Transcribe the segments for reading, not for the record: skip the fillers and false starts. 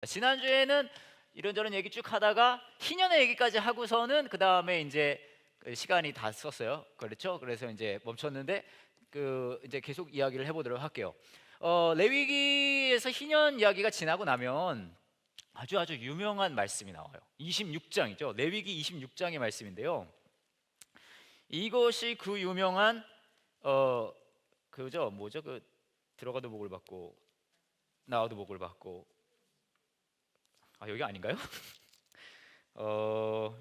지난주에는 이런저런 얘기 쭉 하다가 희년의 얘기까지 하고서는 그 다음에 이제 시간이 다 썼어요. 그렇죠? 그래서 이제 멈췄는데 이제 계속 이야기를 해보도록 할게요. 레위기에서 희년 이야기가 지나고 나면 아주 유명한 말씀이 나와요. 26장이죠. 레위기 26장의 말씀인데요. 이것이 그 유명한 그죠? 뭐죠? 들어가도 복을 받고 나와도 복을 받고, 여기가 아닌가요?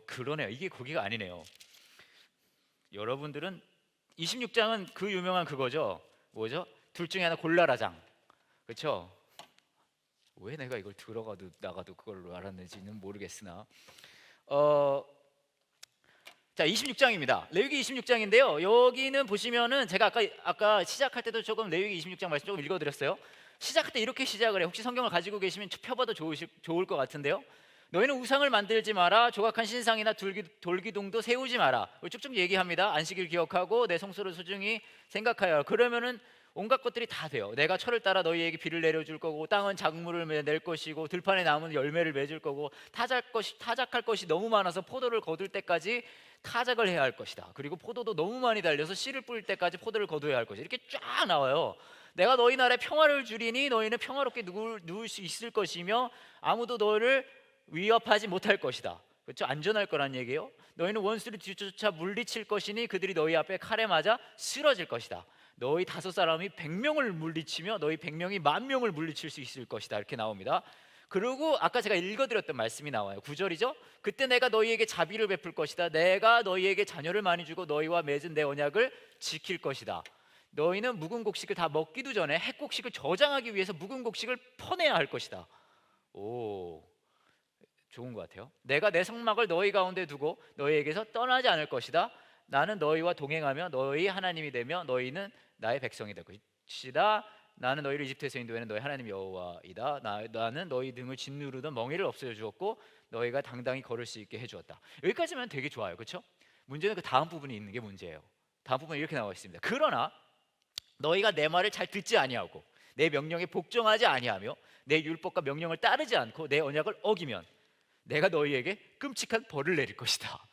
그러네요. 이게 거기가 아니네요. 여러분들은 26장은 그 유명한 그거죠. 뭐죠? 둘 중에 하나 골라라장. 그렇죠? 왜 내가 이걸 들어가도 나가도 그걸로 알았는지는 모르겠으나 자, 26장입니다. 레위기 26장인데요. 여기는 보시면은 제가 아까 시작할 때도 조금 레위기 26장 말씀 조금 읽어드렸어요. 시작할 때 이렇게 시작을 해요. 혹시 성경을 가지고 계시면 펴봐도 좋을 것 같은데요. 너희는 우상을 만들지 마라. 조각한 신상이나 돌기둥도 세우지 마라. 쭉쭉 얘기합니다. 안식일 기억하고 내 성소를 소중히 생각하여. 그러면은 온갖 것들이 다 돼요. 내가 철을 따라 너희에게 비를 내려줄 거고, 땅은 작물을 낼 것이고, 들판에 나무는 열매를 맺을 거고, 타작할 것이 너무 많아서 포도를 거둘 때까지 타작을 해야 할 것이다. 그리고 포도도 너무 많이 달려서 씨를 뿌릴 때까지 포도를 거두어야 할 것이다. 이렇게 쫙 나와요. 내가 너희 나라에 평화를 주리니 너희는 평화롭게 누울 수 있을 것이며 아무도 너희를 위협하지 못할 것이다. 그렇죠? 안전할 거란 얘기예요. 너희는 원수를 뒤쫓아 물리칠 것이니 그들이 너희 앞에 칼에 맞아 쓰러질 것이다. 너희 5사람이 100명을 물리치며 너희 100명이 10,000명을 물리칠 수 있을 것이다. 이렇게 나옵니다. 그리고 아까 제가 읽어드렸던 말씀이 나와요. 9절이죠. 그때 내가 너희에게 자비를 베풀 것이다. 내가 너희에게 자녀를 많이 주고 너희와 맺은 내 언약을 지킬 것이다. 너희는 묵은 곡식을 다 먹기도 전에 핵곡식을 저장하기 위해서 묵은 곡식을 퍼내야 할 것이다. 오, 좋은 것 같아요. 내가 내 성막을 너희 가운데 두고 너희에게서 떠나지 않을 것이다. 나는 너희와 동행하며 너희 하나님이 되며 너희는 나의 백성이 될 것이다. 나는 너희를 이집트에서 인도하는 너희 하나님 여호와이다. 나는 너희 등을 짓누르던 멍에를 없애어 주었고 너희가 당당히 걸을 수 있게 해주었다. 여기까지만 되게 좋아요. 그렇죠? 문제는 그 다음 부분이 있는 게 문제예요. 다음 부분이 이렇게 나와 있습니다. 그러나 너희가 내 말을 잘 듣지 아니하고 내 명령에 복종하지 아니하며 내 율법과 명령을 따르지 않고 내 언약을 어기면 내가 너희에게 끔찍한 벌을 내릴 것이다.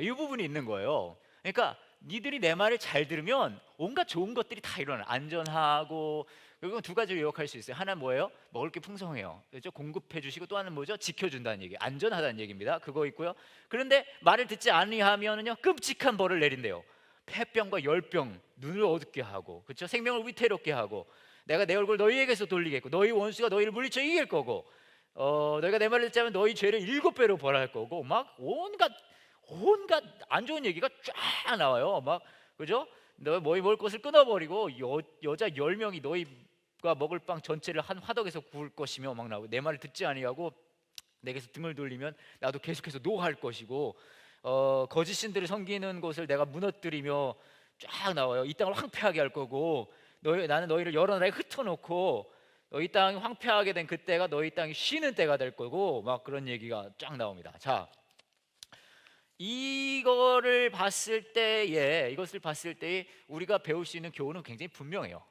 이 부분이 있는 거예요. 그러니까 니들이 내 말을 잘 들으면 온갖 좋은 것들이 다 일어나. 안전하고, 그리고 두 가지를 요약할 수 있어요. 하나는 뭐예요? 먹을 게 풍성해요. 그렇죠? 공급해 주시고, 또 하나는 뭐죠? 지켜준다는 얘기, 안전하다는 얘기입니다. 그거 있고요. 그런데 말을 듣지 아니하면은요 끔찍한 벌을 내린대요. 폐병과 열병, 눈을 어둡게 하고, 그렇죠? 생명을 위태롭게 하고, 내가 내 얼굴 너희에게서 돌리겠고, 너희 원수가 너희를 물리쳐 이길 거고, 너희가 내 말을 듣지 않으면 너희 죄를 7배로 벌할 거고, 막 온갖 안 좋은 얘기가 쫙 나와요. 막, 그죠? 너희 먹을 것을 끊어버리고 여자 10명이 너희가 먹을 빵 전체를 한 화덕에서 구울 것이며 막 나오고, 내 말을 듣지 아니하고 내게서 등을 돌리면 나도 계속해서 노할 것이고, 거짓 신들을 섬기는 곳을 내가 무너뜨리며 쫙 나와요. 이 땅을 황폐하게 할 거고, 나는 너희를 여러 나라에 흩어놓고 너희 땅이 황폐하게 된 그때가 너희 땅이 쉬는 때가 될 거고, 막 그런 얘기가 쫙 나옵니다. 자, 이것을 봤을 때에 우리가 배울 수 있는 교훈은 굉장히 분명해요.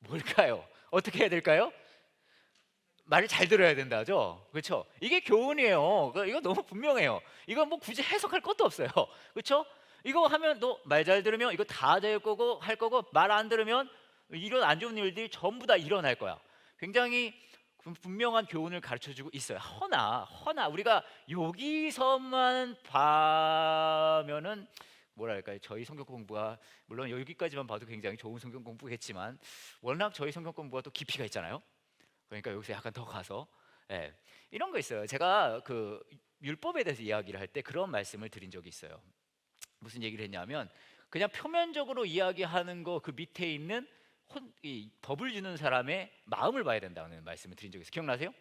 뭘까요? 어떻게 해야 될까요? 말을 잘 들어야 된다죠. 그렇죠? 이게 교훈이에요. 이거 너무 분명해요. 이거 뭐 굳이 해석할 것도 없어요. 그렇죠? 이거 하면 너 말 잘 들으면 이거 다 될 거고 할 거고, 말 안 들으면 이런 안 좋은 일들이 전부 다 일어날 거야. 굉장히 분명한 교훈을 가르쳐주고 있어요. 허나 우리가 여기서만 봐면은 뭐랄까요, 저희 성경 공부가 물론 여기까지만 봐도 굉장히 좋은 성경 공부겠지만 워낙 저희 성경 공부가 또 깊이가 있잖아요. 그러니까 여기서 약간 더 가서, 이런 거 있어요. 제가 그 율법에 대해서 이야기를 할 때 그런 말씀을 드린 적이 있어요. 무슨 얘기를 했냐면, 그냥 표면적으로 이야기하는 거 그 밑에 있는 이 법을 주는 사람의 마음을 봐야 된다는 말씀을 드린 적이 있어요. 기억나세요?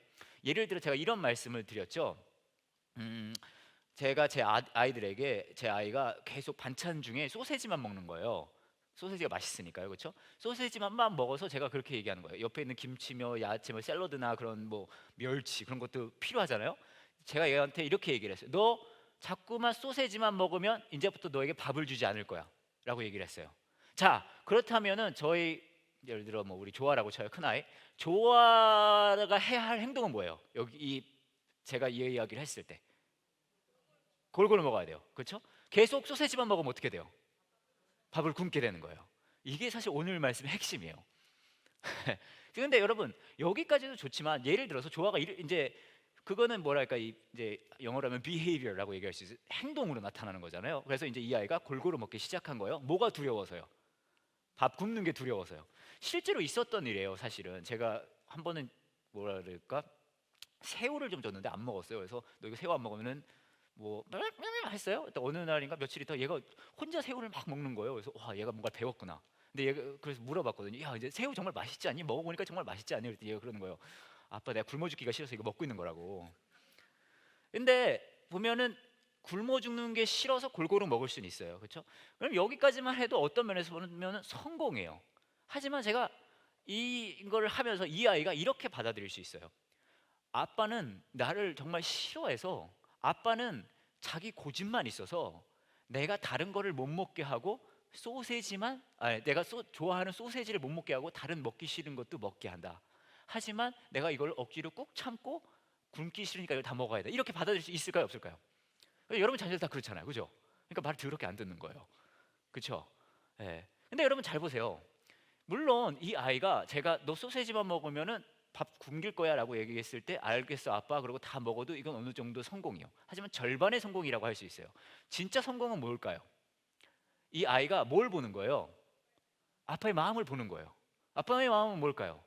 예를 들어 제가 이런 말씀을 드렸죠. 제가 제 아이들에게, 제 아이가 계속 반찬 중에 소세지만 먹는 거예요. 소세지가 맛있으니까요, 그렇죠? 소세지만 먹어서 제가 그렇게 얘기하는 거예요. 옆에 있는 김치며 야채, 뭐 샐러드나 그런 뭐 멸치 그런 것도 필요하잖아요. 제가 얘한테 이렇게 얘기를 했어요. 너 자꾸만 소세지만 먹으면 이제부터 너에게 밥을 주지 않을 거야 라고 얘기를 했어요. 자, 그렇다면은 저희 예를 들어 뭐 우리 조아라고 쳐요. 큰아이. 조아가 해야 할 행동은 뭐예요? 여기 제가 이 이야기를 했을 때 골고루 먹어야 돼요. 그렇죠? 계속 소세지만 먹으면 어떻게 돼요? 밥을 굶게 되는 거예요. 이게 사실 오늘 말씀의 핵심이에요. 그런데 여러분 여기까지도 좋지만 예를 들어서 조아가 이제 그거는 뭐랄까 이제 영어로 하면 behavior라고 얘기할 수 있어요. 행동으로 나타나는 거잖아요. 그래서 이제 이 아이가 골고루 먹기 시작한 거예요. 뭐가 두려워서요? 밥 굶는 게 두려워서요. 실제로 있었던 일이에요. 사실은 제가 한 번은 뭐라 그럴까 새우를 좀 줬는데 안 먹었어요. 그래서 너 이거 새우 안 먹으면은 뭐 했어요. 또 어느 날인가 며칠 있다 얘가 혼자 새우를 막 먹는 거예요. 그래서 와 얘가 뭔가 배웠구나. 근데 얘가 그래서 물어봤거든요. 야 이제 새우 정말 맛있지 않니? 먹어보니까 정말 맛있지 않니? 그랬더니 얘가 그러는 거예요. 아빠 내가 굶어 죽기가 싫어서 이거 먹고 있는 거라고. 근데 보면은 굶어 죽는 게 싫어서 골고루 먹을 수는 있어요. 그렇죠? 그럼 여기까지만 해도 어떤 면에서 보면 성공이에요. 하지만 제가 이걸 하면서 이 아이가 이렇게 받아들일 수 있어요. 아빠는 나를 정말 싫어해서 아빠는 자기 고집만 있어서 내가 다른 거를 못 먹게 하고 소세지만 내가 좋아하는 소세지를 못 먹게 하고 다른 먹기 싫은 것도 먹게 한다. 하지만 내가 이걸 억지로 꾹 참고 굶기 싫으니까 이걸 다 먹어야 돼. 이렇게 받아들일 수 있을까요, 없을까요? 여러분 자녀들 다 그렇잖아요, 그죠? 그러니까 말을 더럽게 안 듣는 거예요, 그렇죠? 예. 근데 여러분 잘 보세요. 물론 이 아이가 제가 너 소세지만 먹으면은 밥 굶길 거야라고 얘기했을 때 알겠어 아빠 그러고 다 먹어도 이건 어느 정도 성공이요. 하지만 절반의 성공이라고 할 수 있어요. 진짜 성공은 뭘까요? 이 아이가 뭘 보는 거예요? 아빠의 마음을 보는 거예요. 아빠의 마음은 뭘까요?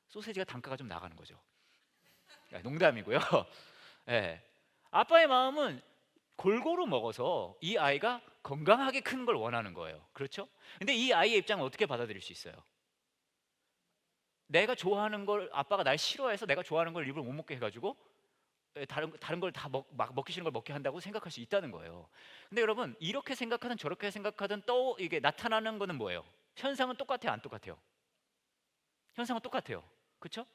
소세지가 단가가 좀 나가는 거죠. 농담이고요. 예. 아빠의 마음은 골고루 먹어서 이 아이가 건강하게 큰 걸 원하는 거예요. 그렇죠? 근데 이 아이의 입장은 어떻게 받아들일 수 있어요? 내가 좋아하는 걸 아빠가 날 싫어해서 내가 좋아하는 걸 일부러 못 먹게 해가지고 다른 걸 다 먹기 싫은 걸 먹게 한다고 생각할 수 있다는 거예요. 근데 여러분 이렇게 생각하든 저렇게 생각하든 또 이게 나타나는 거는 뭐예요? 현상은 똑같아요, 안 똑같아요? 현상은 똑같아요. 그렇죠?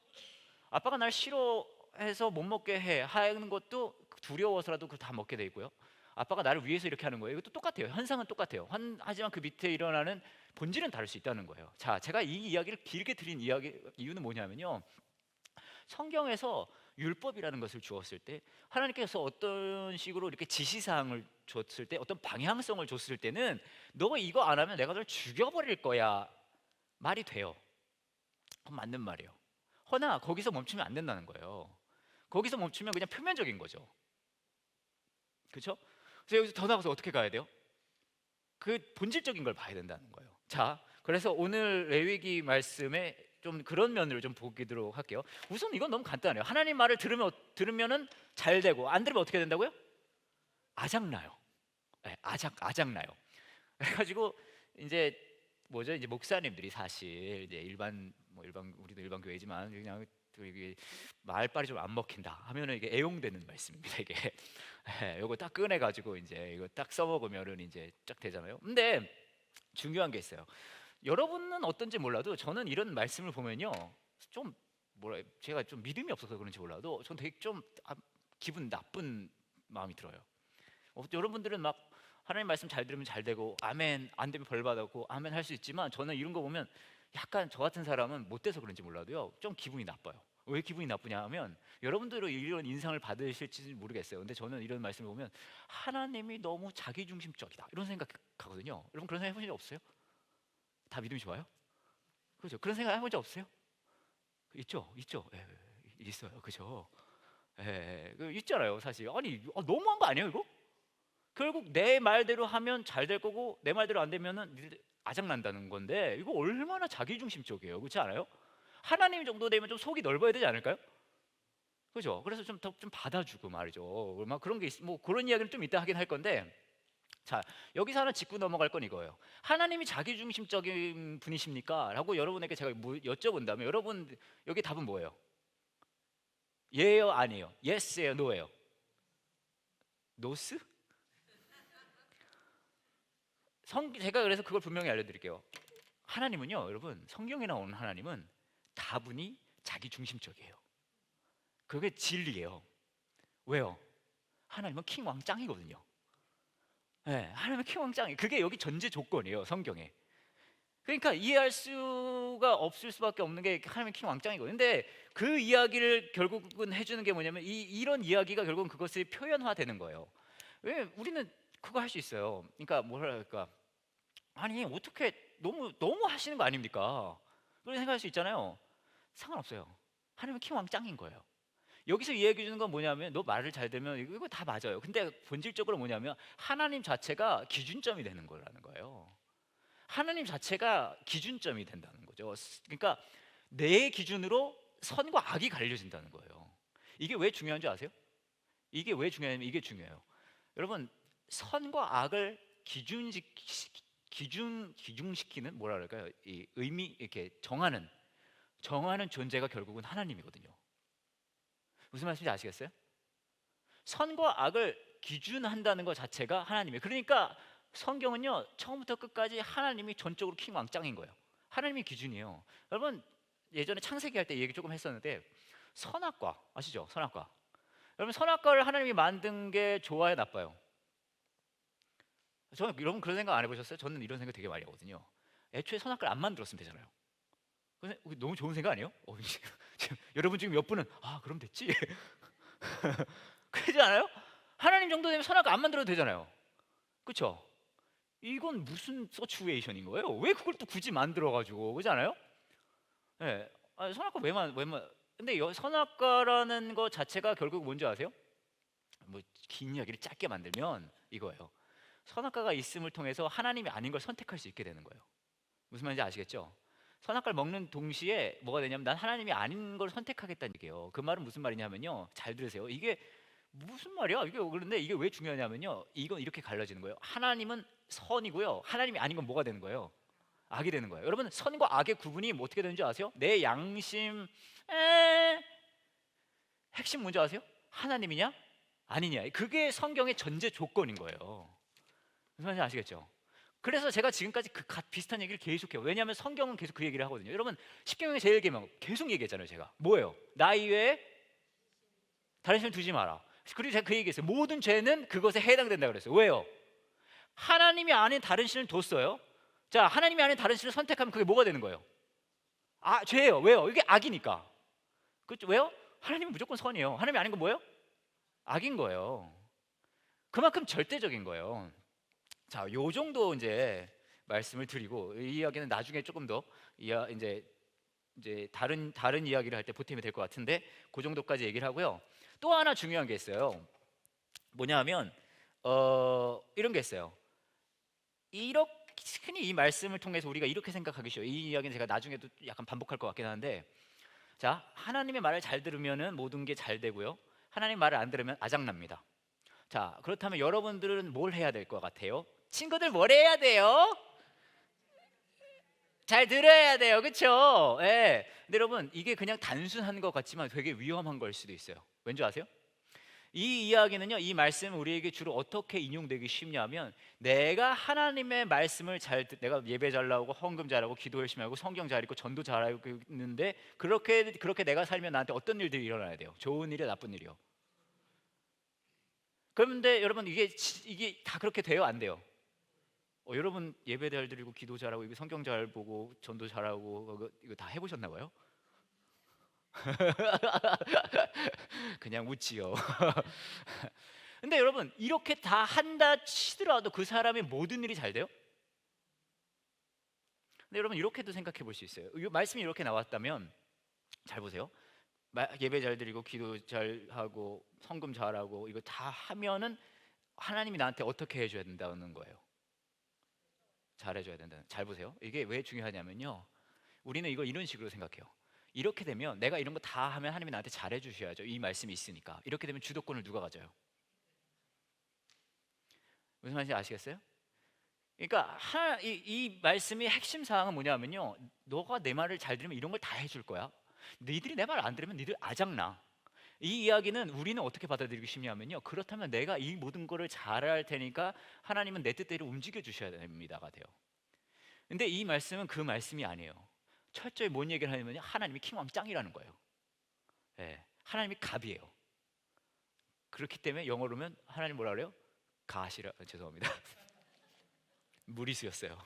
아빠가 날 싫어해서 못 먹게 해 하는 것도 두려워서라도 그걸 다 먹게 돼 있고요. 아빠가 나를 위해서 이렇게 하는 거예요. 이것도 똑같아요. 현상은 똑같아요. 하지만 그 밑에 일어나는 본질은 다를 수 있다는 거예요. 자, 제가 이 이야기를 길게 드린 이유는 뭐냐면요. 성경에서 율법이라는 것을 주었을 때 하나님께서 어떤 식으로 이렇게 지시사항을 줬을 때 어떤 방향성을 줬을 때는 너 이거 안 하면 내가 널 죽여버릴 거야 말이 돼요. 그건 맞는 말이에요. 허나 거기서 멈추면 안 된다는 거예요. 거기서 멈추면 그냥 표면적인 거죠. 그렇죠? 그래서 여기서 더 나가서 어떻게 가야 돼요? 그 본질적인 걸 봐야 된다는 거예요. 자, 그래서 오늘 레위기 말씀에 좀 그런 면을 좀 보기도록 할게요. 우선 이건 너무 간단해요. 하나님 말을 들으면은 잘 되고 안 들으면 어떻게 된다고요? 아작나요. 네, 아작나요. 그래가지고 이제 뭐죠? 이제 목사님들이 사실 이제 우리도 일반 교회지만 그냥 이게 말빨이 좀 안 먹힌다 하면은 이게 애용되는 말씀입니다. 이게 요거 딱 꺼내가지고 이제 이거 딱 써먹으면은 이제 쫙 되잖아요. 근데 중요한 게 있어요. 여러분은 어떤지 몰라도 저는 이런 말씀을 보면요 좀 제가 좀 믿음이 없어서 그런지 몰라도 전 되게 좀 기분 나쁜 마음이 들어요. 여러분들은 막 하나님 말씀 잘 들으면 잘 되고 아멘 안 되면 벌 받았고 아멘 할 수 있지만 저는 이런 거 보면 약간 저 같은 사람은 못 돼서 그런지 몰라도요 좀 기분이 나빠요. 왜 기분이 나쁘냐 하면 여러분들은 이런 인상을 받으실지 모르겠어요. 근데 저는 이런 말씀을 보면 하나님이 너무 자기중심적이다 이런 생각하거든요. 여러분 그런 생각 해보신 적 없어요? 다 믿음이 좋아요? 그렇죠? 그런 생각 해본 적 없어요? 있죠? 예, 있어요. 그죠? 예, 있잖아요 사실. 아니 너무한 거 아니에요 이거? 결국 내 말대로 하면 잘 될 거고 내 말대로 안 되면은 아작난다는 건데 이거 얼마나 자기중심적이에요. 그렇지 않아요? 하나님 정도 되면 좀 속이 넓어야 되지 않을까요? 그죠? 그래서 좀 받아주고 말이죠. 막 그런 게 뭐 그런 이야기는 좀 이따 하긴 할 건데 자 여기서 하나 짚고 넘어갈 건 이거예요. 하나님이 자기중심적인 분이십니까? 라고 여러분에게 제가 여쭤본다면 여러분 여기 답은 뭐예요? 예요 아니에요? 예스예요 노예요? 노스? 제가 그래서 그걸 분명히 알려드릴게요. 하나님은요 여러분 성경에 나오는 하나님은 다분히 자기중심적이에요. 그게 진리예요. 왜요? 하나님은 킹 왕짱이거든요. 네, 하나님은 킹 왕짱이 그게 여기 전제 조건이에요 성경에. 그러니까 이해할 수가 없을 수밖에 없는 게 하나님의 킹 왕짱이거든요. 근데 그 이야기를 결국은 해주는 게 뭐냐면 이런 이야기가 결국은 그것을 표현화되는 거예요. 왜 우리는 그거 할 수 있어요. 그러니까 뭐랄까, 아니 어떻게 너무 너무 하시는 거 아닙니까? 그런 생각할 수 있잖아요. 상관없어요. 하나님은 킹 왕짱인 거예요. 여기서 이야기해 주는 건 뭐냐면, 너 말을 잘 들으면 이거 다 맞아요. 근데 본질적으로 뭐냐면 하나님 자체가 기준점이 되는 거라는 거예요. 하나님 자체가 기준점이 된다는 거죠. 그러니까 내 기준으로 선과 악이 갈려진다는 거예요. 이게 왜 중요한 줄 아세요? 이게 왜 중요하냐면 이게 중요해요. 여러분, 선과 악을 기준시키는 뭐라 그럴까요? 이 의미, 이렇게 정하는 존재가 결국은 하나님이거든요. 무슨 말씀인지 아시겠어요? 선과 악을 기준한다는 것 자체가 하나님이에요. 그러니까 성경은요, 처음부터 끝까지 하나님이 전적으로 킹 왕짱인 거예요. 하나님이 기준이에요. 여러분, 예전에 창세기 할 때 얘기 조금 했었는데, 선악과 아시죠? 선악과. 여러분, 선악과를 하나님이 만든 게 좋아요, 나빠요? 저는, 여러분 그런 생각 안 해보셨어요? 저는 이런 생각 되게 많이 하거든요. 애초에 선악과를 안 만들었으면 되잖아요. 너무 좋은 생각 아니에요? 여러분 지금 몇 분은 그럼 됐지? 그러지 않아요? 하나님 정도 되면 선악과 안 만들어도 되잖아요. 그렇죠? 이건 무슨 서츄에이션인 거예요? 왜 그걸 또 굳이 만들어가지고, 그렇지 않아요? 네. 선악과 근데 선악과라는 것 자체가 결국 뭔지 아세요? 뭐 긴 이야기를 짧게 만들면 이거예요. 선악과가 있음을 통해서 하나님이 아닌 걸 선택할 수 있게 되는 거예요. 무슨 말인지 아시겠죠? 선악과를 먹는 동시에 뭐가 되냐면, 난 하나님이 아닌 걸 선택하겠다는 얘기예요. 그 말은 무슨 말이냐면요, 잘 들으세요. 이게 무슨 말이야? 그런데 이게 왜 중요하냐면요, 이건 이렇게 갈라지는 거예요. 하나님은 선이고요, 하나님이 아닌 건 뭐가 되는 거예요? 악이 되는 거예요. 여러분, 선과 악의 구분이 뭐 어떻게 되는지 아세요? 내 양심 핵심 뭔지 아세요? 하나님이냐 아니냐. 그게 성경의 전제 조건인 거예요. 무슨 말인지 아시겠죠? 그래서 제가 지금까지 비슷한 얘기를 계속해요. 왜냐하면 성경은 계속 그 얘기를 하거든요. 여러분, 십계명의 제일계명 계속 얘기했잖아요. 제가 뭐예요? 나 이외에 다른 신을 두지 마라. 그리고 제가 그 얘기했어요. 모든 죄는 그것에 해당된다 그랬어요. 왜요? 하나님이 아닌 다른 신을 뒀어요. 자, 하나님이 아닌 다른 신을 선택하면 그게 뭐가 되는 거예요? 죄예요. 왜요? 이게 악이니까. 그렇죠? 왜요? 하나님은 무조건 선이에요. 하나님이 아닌 건 뭐예요? 악인 거예요. 그만큼 절대적인 거예요. 자, 요 정도 이제 말씀을 드리고, 이 이야기는 나중에 조금 더 이제 다른 이야기를 할 때 보탬이 될 것 같은데, 그 정도까지 얘기를 하고요. 또 하나 중요한 게 있어요. 뭐냐면 이런 게 있어요. 이렇게 흔히 이 말씀을 통해서 우리가 이렇게 생각하기 쉬워요. 이 이야기는 제가 나중에도 약간 반복할 것 같긴 한데, 자, 하나님의 말을 잘 들으면은 모든 게 잘 되고요, 하나님 말을 안 들으면 아작납니다. 자, 그렇다면 여러분들은 뭘 해야 될 것 같아요? 친구들, 뭘 해야 돼요? 잘 들어야 돼요. 그렇죠? 예. 근데 여러분, 이게 그냥 단순한 것 같지만 되게 위험한 걸 수도 있어요. 왠지 아세요? 이 이야기는요, 이 말씀은 우리에게 주로 어떻게 인용되기 쉽냐면, 내가 하나님의 말씀을 내가 예배 잘 나오고 헌금 잘하고 기도 열심히 하고 성경 잘 읽고 전도 잘하고 있는데, 그렇게 내가 살면 나한테 어떤 일들이 일어나야 돼요? 좋은 일이요, 나쁜 일이요? 그런데 여러분, 이게 다 그렇게 돼요, 안 돼요? 여러분, 예배 잘 드리고 기도 잘하고 이거 성경 잘 보고 전도 잘하고 이거 다 해보셨나 봐요? 그냥 웃지요. 근데 여러분, 이렇게 다 한다 치더라도 그 사람의 모든 일이 잘 돼요? 근데 여러분, 이렇게도 생각해 볼 수 있어요. 이 말씀이 이렇게 나왔다면, 잘 보세요. 예배 잘 드리고 기도 잘하고 성금 잘하고 이거 다 하면은 하나님이 나한테 어떻게 해줘야 된다는 거예요? 잘해줘야 된다는. 잘 보세요. 이게 왜 중요하냐면요, 우리는 이걸 이런 식으로 생각해요. 이렇게 되면 내가 이런 거 다 하면 하나님이 나한테 잘해주셔야죠. 이 말씀이 있으니까. 이렇게 되면 주도권을 누가 가져요? 무슨 말인지 아시겠어요? 그러니까 이 말씀의 핵심 사항은 뭐냐면요, 너가 내 말을 잘 들으면 이런 걸 다 해줄 거야. 너희들이 내 말을 안 들으면 너희들 아작나. 이 이야기는 우리는 어떻게 받아들이기 쉽냐면요, 그렇다면 내가 이 모든 거를 잘할 테니까 하나님은 내 뜻대로 움직여 주셔야 됩니다가 돼요. 근데 이 말씀은 그 말씀이 아니에요. 철저히 뭔 얘기를 하냐면요, 하나님이 킹왕 짱이라는 거예요. 예, 하나님이 갑이에요. 그렇기 때문에 영어로면 하나님 뭐라 그래요? 가시라. 죄송합니다. 무리수였어요.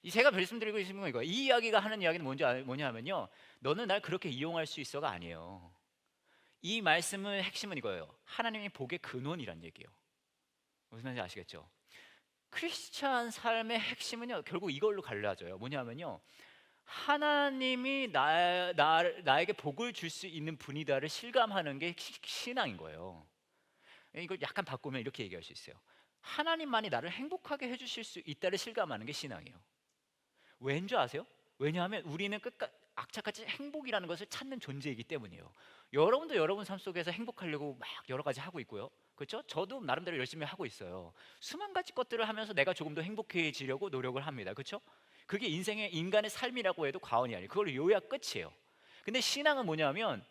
제가 말씀드리고 싶은 건 이거예요. 이 이야기가 하는 이야기는 뭐냐 하면요, 너는 날 그렇게 이용할 수 있어가 아니에요. 이 말씀의 핵심은 이거예요. 하나님이 복의 근원이란 얘기예요. 무슨 말인지 아시겠죠? 크리스찬 삶의 핵심은요, 결국 이걸로 갈라져요. 뭐냐면요, 하나님이 나에게 복을 줄 수 있는 분이다를 실감하는 게 신앙인 거예요. 이걸 약간 바꾸면 이렇게 얘기할 수 있어요. 하나님만이 나를 행복하게 해주실 수 있다를 실감하는 게 신앙이에요. 왠 줄 아세요? 왜냐하면 우리는 끝까지 악착같이 행복이라는 것을 찾는 존재이기 때문이에요. 여러분도 여러분 삶 속에서 행복하려고 막 여러 가지 하고 있고요. 그렇죠? 저도 나름대로 열심히 하고 있어요. 수만 가지 것들을 하면서 내가 조금 더 행복해지려고 노력을 합니다. 그렇죠? 그게 인간의 삶이라고 해도 과언이 아니에요. 그걸로 요약 끝이에요. 근데 신앙은 뭐냐면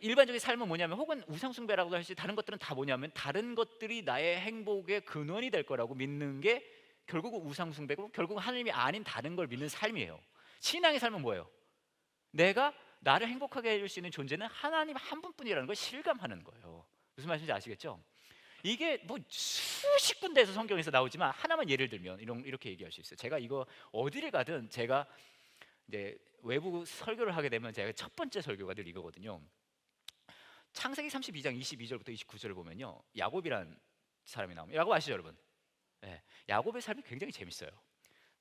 일반적인 삶은 뭐냐면, 혹은 우상숭배라고도 할지 다른 것들은 다 뭐냐면, 다른 것들이 나의 행복의 근원이 될 거라고 믿는 게 결국은 우상숭배고, 결국은 하나님이 아닌 다른 걸 믿는 삶이에요. 신앙의 삶은 뭐예요? 내가 나를 행복하게 해줄 수 있는 존재는 하나님 한 분뿐이라는 걸 실감하는 거예요. 무슨 말인지 아시겠죠? 이게 뭐 수십 군데에서 성경에서 나오지만 하나만 예를 들면 이렇게 얘기할 수 있어요. 제가 이거 어디를 가든 제가 이제 외부 설교를 하게 되면 제가 첫 번째 설교가 늘 이거거든요. 창세기 32장 22절부터 29절을 보면요, 야곱이란 사람이 나옵니다. 야곱 아시죠, 여러분? 네, 야곱의 삶이 굉장히 재밌어요.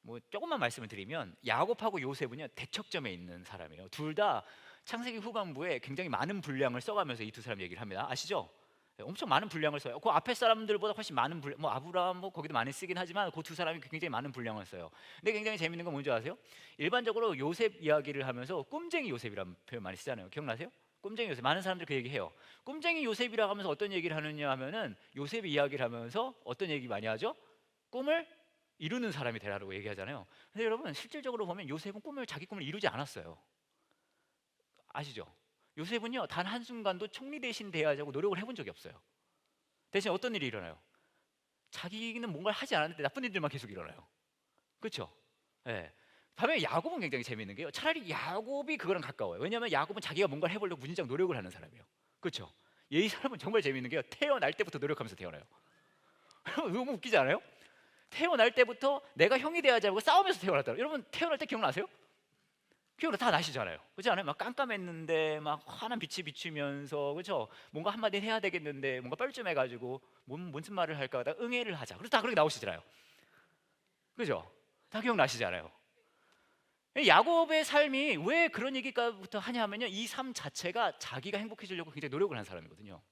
뭐 조금만 말씀을 드리면, 야곱하고 요셉은요 대척점에 있는 사람이에요. 둘 다 창세기 후반부에 굉장히 많은 분량을 써가면서 이 두 사람 얘기를 합니다. 아시죠? 네, 엄청 많은 분량을 써요. 그 앞에 사람들보다 훨씬 많은 분량, 뭐 아브라함 뭐 거기도 많이 쓰긴 하지만 그 두 사람이 굉장히 많은 분량을 써요. 근데 굉장히 재밌는 건 뭔지 아세요? 일반적으로 요셉 이야기를 하면서 꿈쟁이 요셉이라는 표현 많이 쓰잖아요. 기억나세요? 꿈쟁이 요셉. 많은 사람들이 그 얘기해요. 꿈쟁이 요셉이라고 하면서 어떤 얘기를 하느냐 하면은, 요셉이 이야기를 하면서 어떤 얘기 많이 하죠? 꿈을 이루는 사람이 되라고 얘기하잖아요. 근데 여러분, 실질적으로 보면 요셉은 자기 꿈을 이루지 않았어요. 아시죠? 요셉은요 단 한순간도 총리 대신 대하자고 노력을 해본 적이 없어요. 대신 어떤 일이 일어나요? 자기는 뭔가를 하지 않았는데 나쁜 일들만 계속 일어나요. 그렇죠? 예. 반면에 야곱은 굉장히 재미있는 게요, 차라리 야곱이 그거랑 가까워요. 왜냐하면 야곱은 자기가 뭔가를 해보려고 무진장 노력을 하는 사람이에요. 그렇죠? 이 사람은 정말 재미있는 게요, 태어날 때부터 노력하면서 태어나요. 너무 웃기지 않아요? 태어날 때부터 내가 형이 돼야지하고 싸우면서 태어났다. 여러분 태어날 때 기억나세요? 기억나, 다 나시잖아요. 그렇지 않아요? 막 깜깜했는데 막 환한 빛이 비추면서, 그렇죠? 뭔가 한마디 해야 되겠는데 뭔가 뻘쭘해가지고 무슨 말을 할까 하다가 응애를 하자. 그래서 다 그렇게 나오시잖아요. 그죠? 다 기억나시잖아요. 야곱의 삶이 왜 그런 얘기부터 하냐면요, 이 삶 자체가 자기가 행복해지려고 굉장히 노력을 한 사람이거든요.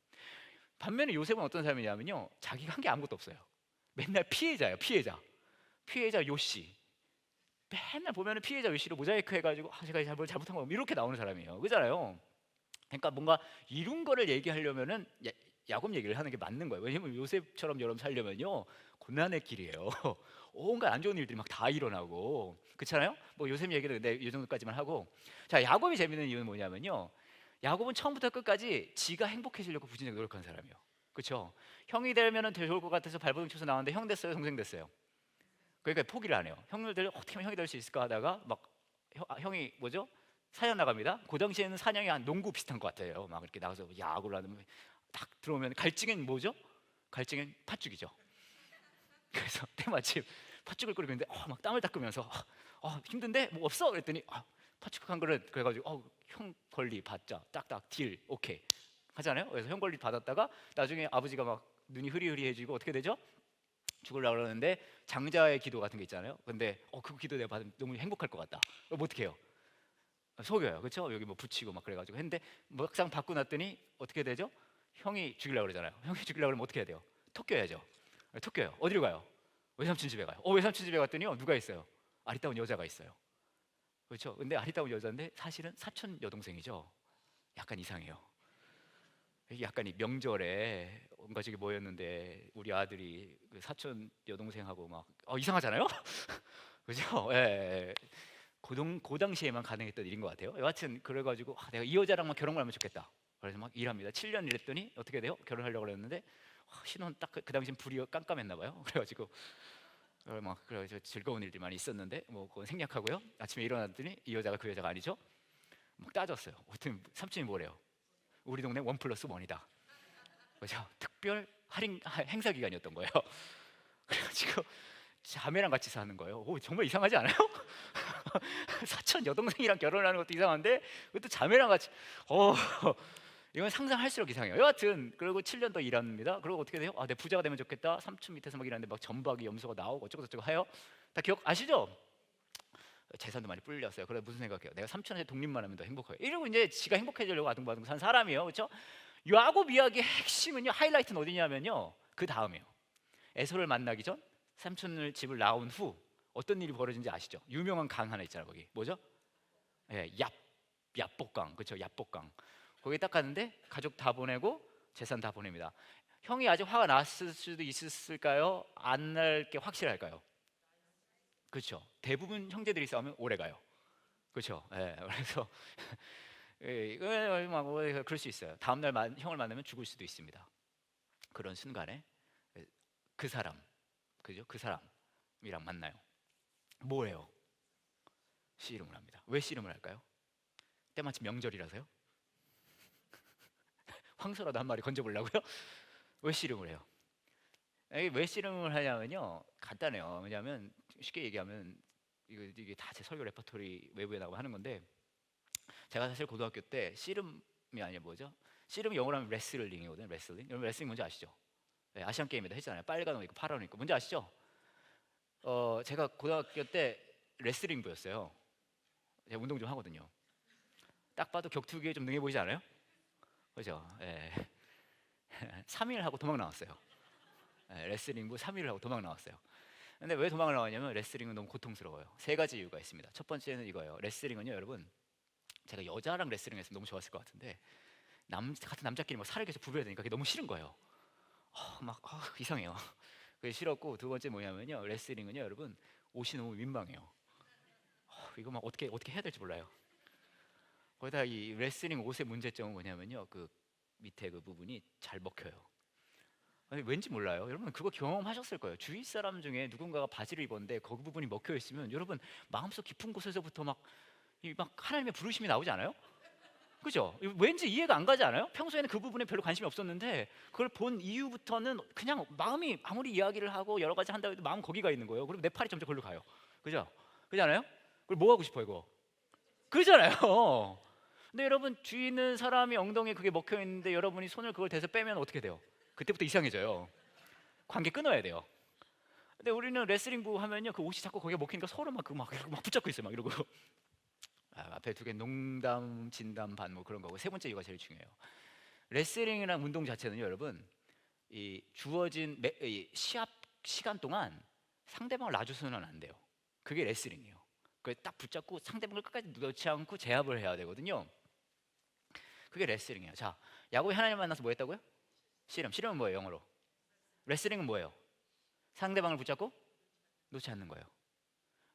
반면에 요셉은 어떤 사람이냐면요, 자기가 한 게 아무것도 없어요. 맨날 피해자예요. 피해자 요시. 맨날 보면은 피해자 요시로 모자이크 해가지고 제가 뭘 잘못한 거 이렇게 나오는 사람이에요. 그잖아요. 그러니까 뭔가 이룬 거를 얘기하려면은 야곱 얘기를 하는 게 맞는 거예요. 왜냐면 요셉처럼 여러분 살려면요 고난의 길이에요. 온갖 안 좋은 일들이 막 다 일어나고, 그렇잖아요. 뭐 요셉 얘기는 근데 이 정도까지만 하고, 자, 야곱이 재밌는 이유는 뭐냐면요, 야곱은 처음부터 끝까지 지가 행복해지려고 부진하게 노력한 사람이에요. 그렇죠? 형이 되면은 더 좋을 것 같아서 발버둥 쳐서 나왔는데 형 됐어요, 동생 됐어요? 그러니까 포기를 안 해요. 형들 어떻게 하면 형이 될 수 있을까 하다가 막 형이 뭐죠? 사냥 나갑니다. 그 당시에는 사냥이 한 농구 비슷한 것 같아요. 막 이렇게 나가서 야구를 하면 딱 들어오면 갈증엔 뭐죠? 갈증엔 팥죽이죠. 그래서 때마침 팥죽을 끓이고 있는데 막 땀을 닦으면서 힘든데 뭐 없어? 그랬더니 팥죽 한 그릇. 그래가지고 형 권리 받자, 딱딱 딜 오케이 하잖아요. 그래서 형 권리 받았다가 나중에 아버지가 막 눈이 흐리흐리해지고 어떻게 되죠? 죽으려고 그러는데 장자의 기도 같은 게 있잖아요. 근데 그 기도 내가 받으면 너무 행복할 것 같다. 그럼 어떻게 해요? 속여요. 그렇죠? 여기 뭐 붙이고 막 그래가지고 했는데 막상 받고 났더니 어떻게 되죠? 형이 죽이려고 그러잖아요. 형이 죽이려고 그러면 어떻게 해야 돼요? 톡껴야죠. 톡껴요. 어디로 가요? 외삼촌 집에 가요. 외삼촌 집에 갔더니요 누가 있어요? 아리따운 여자가 있어요. 그렇죠? 근데 아리따운 여자인데 사실은 사촌 여동생이죠. 약간 이상해요. 약간 이 명절에 온 가족이 모였는데 우리 아들이 그 사촌 여동생하고 막 이상하잖아요. 그죠? 예, 예. 그 당시에만 가능했던 일인 것 같아요. 여하튼 그래가지고 내가 이 여자랑만 결혼을 하면 좋겠다. 그래서 막 일합니다. 7년 일했더니 어떻게 돼요? 결혼하려고 그랬는데 신혼 딱 그 당시엔 불이 깜깜했나 봐요. 그래가지고 막 그래서 즐거운 일들이 많이 있었는데 뭐 그건 생략하고요. 아침에 일어났더니 이 여자가 그 여자가 아니죠. 막 따졌어요. 어떤 삼촌이 뭐래요? 우리 동네 1+1이다. 그죠? 특별 할인 행사 기간이었던 거예요. 그래가지고 자매랑 같이 사는 거예요. 오, 정말 이상하지 않아요? 사촌 여동생이랑 결혼하는 것도 이상한데 그것도 자매랑 같이. 어, 이건 상상할수록 이상해요. 여하튼 그리고 7년 더 일합니다. 그리고 어떻게 돼요? 아, 내 부자가 되면 좋겠다. 삼촌 밑에서 막 일하는데 막 전박이 염소가 나오고 어쩌고 저쩌고 해요. 다 기억 아시죠? 재산도 많이 불렸어요. 그래 무슨 생각해요? 내가 삼촌한테 독립만 하면 더 행복해요. 이러고 이제 지가 행복해지려고 아둥바둥 산 사람이에요. 그렇죠? 야곱 이야기의 핵심은요, 하이라이트는 어디냐면요, 그 다음이에요. 에서를 만나기 전 삼촌을 집을 나온 후 어떤 일이 벌어진지 아시죠? 유명한 강 하나 있잖아요. 거기 뭐죠? 예, 얍복강. 그렇죠? 얍복강. 거기 딱 갔는데 가족 다 보내고 재산 다 보냅니다. 형이 아직 화가 났을 수도 있었을까요? 안 날 게 확실할까요? 그렇죠. 대부분 형제들이 싸우면 오래 가요. 그렇죠. 예, 그래서 예, 막 그럴 수 있어요. 다음 날 형을 만나면 죽을 수도 있습니다. 그런 순간에 그 사람, 그죠? 그 사람이랑 만나요. 뭐예요? 씨름을 합니다. 왜 씨름을 할까요? 때마침 명절이라서요? 황소라도 한 마리 건져보려고요? 왜 씨름을 해요? 왜 씨름을 하냐면요, 간단해요. 왜냐하면 쉽게 얘기하면 이게 다 제 설교 레퍼토리 외부에 나가고 하는 건데, 제가 사실 고등학교 때 씨름이 아니라 뭐죠? 씨름이 영어로 하면 레슬링이거든요. 레슬링. 여러분 레슬링 뭔지 아시죠? 네, 아시안 게임에도 했잖아요. 빨간 옷 입고 파란 옷 입고. 뭔지 아시죠? 제가 고등학교 때 레슬링부였어요. 제가 운동 좀 하거든요. 딱 봐도 격투기에 좀 능해 보이지 않아요? 그죠? 예. 3일 하고 도망 나왔어요. 예, 레슬링부 3일을 하고 도망 나왔어요. 근데 왜 도망을 나왔냐면 레슬링은 너무 고통스러워요. 세 가지 이유가 있습니다. 첫 번째는 이거예요. 레슬링은요, 여러분, 제가 여자랑 레슬링했으면 너무 좋았을 것 같은데 같은 남자끼리 막 살을 계속 부벼야 되니까 그게 너무 싫은 거예요. 이상해요. 그게 싫었고, 두 번째 뭐냐면요, 레슬링은요, 여러분, 옷이 너무 민망해요. 이거 막 어떻게 해야 될지 몰라요. 거기다 이 레슬링 옷의 문제점은 뭐냐면요, 그 밑에 그 부분이 잘 먹혀요. 아니, 왠지 몰라요. 여러분 그거 경험하셨을 거예요. 주위 사람 중에 누군가가 바지를 입었는데 거기 부분이 먹혀 있으면 여러분 마음속 깊은 곳에서부터 막 하나님의 부르심이 나오지 않아요? 그죠? 왠지 이해가 안 가지 않아요? 평소에는 그 부분에 별로 관심이 없었는데 그걸 본 이후부터는 그냥 마음이 아무리 이야기를 하고 여러 가지 한다 해도 마음 거기가 있는 거예요. 그리고 내 팔이 점점 걸로 가요. 그죠? 그렇지 않아요? 그걸 뭐 하고 싶어 이거? 그러잖아요. 근데 여러분 주위 있는 사람이 엉덩이에 그게 먹혀 있는데 여러분이 손을 그걸 대서 빼면 어떻게 돼요? 그때부터 이상해져요. 관계 끊어야 돼요. 근데 우리는 레슬링부 하면요, 그 옷이 자꾸 거기에 먹히니까 서로 막 붙잡고 있어요. 막 이러고. 앞에 두 개 농담, 진담, 반 뭐 그런 거고, 세 번째 이유가 제일 중요해요. 레슬링이랑 운동 자체는요, 여러분, 이 주어진 이 시합 시간 동안 상대방을 놔줘서는 안 돼요. 그게 레슬링이에요. 그걸 딱 붙잡고 상대방을 끝까지 놓지 않고 제압을 해야 되거든요. 그게 레슬링이에요. 자, 야곱이 하나님 만나서 뭐 했다고요? 씨름은 뭐예요, 영어로? 레슬링은 뭐예요? 상대방을 붙잡고 놓지 않는 거예요.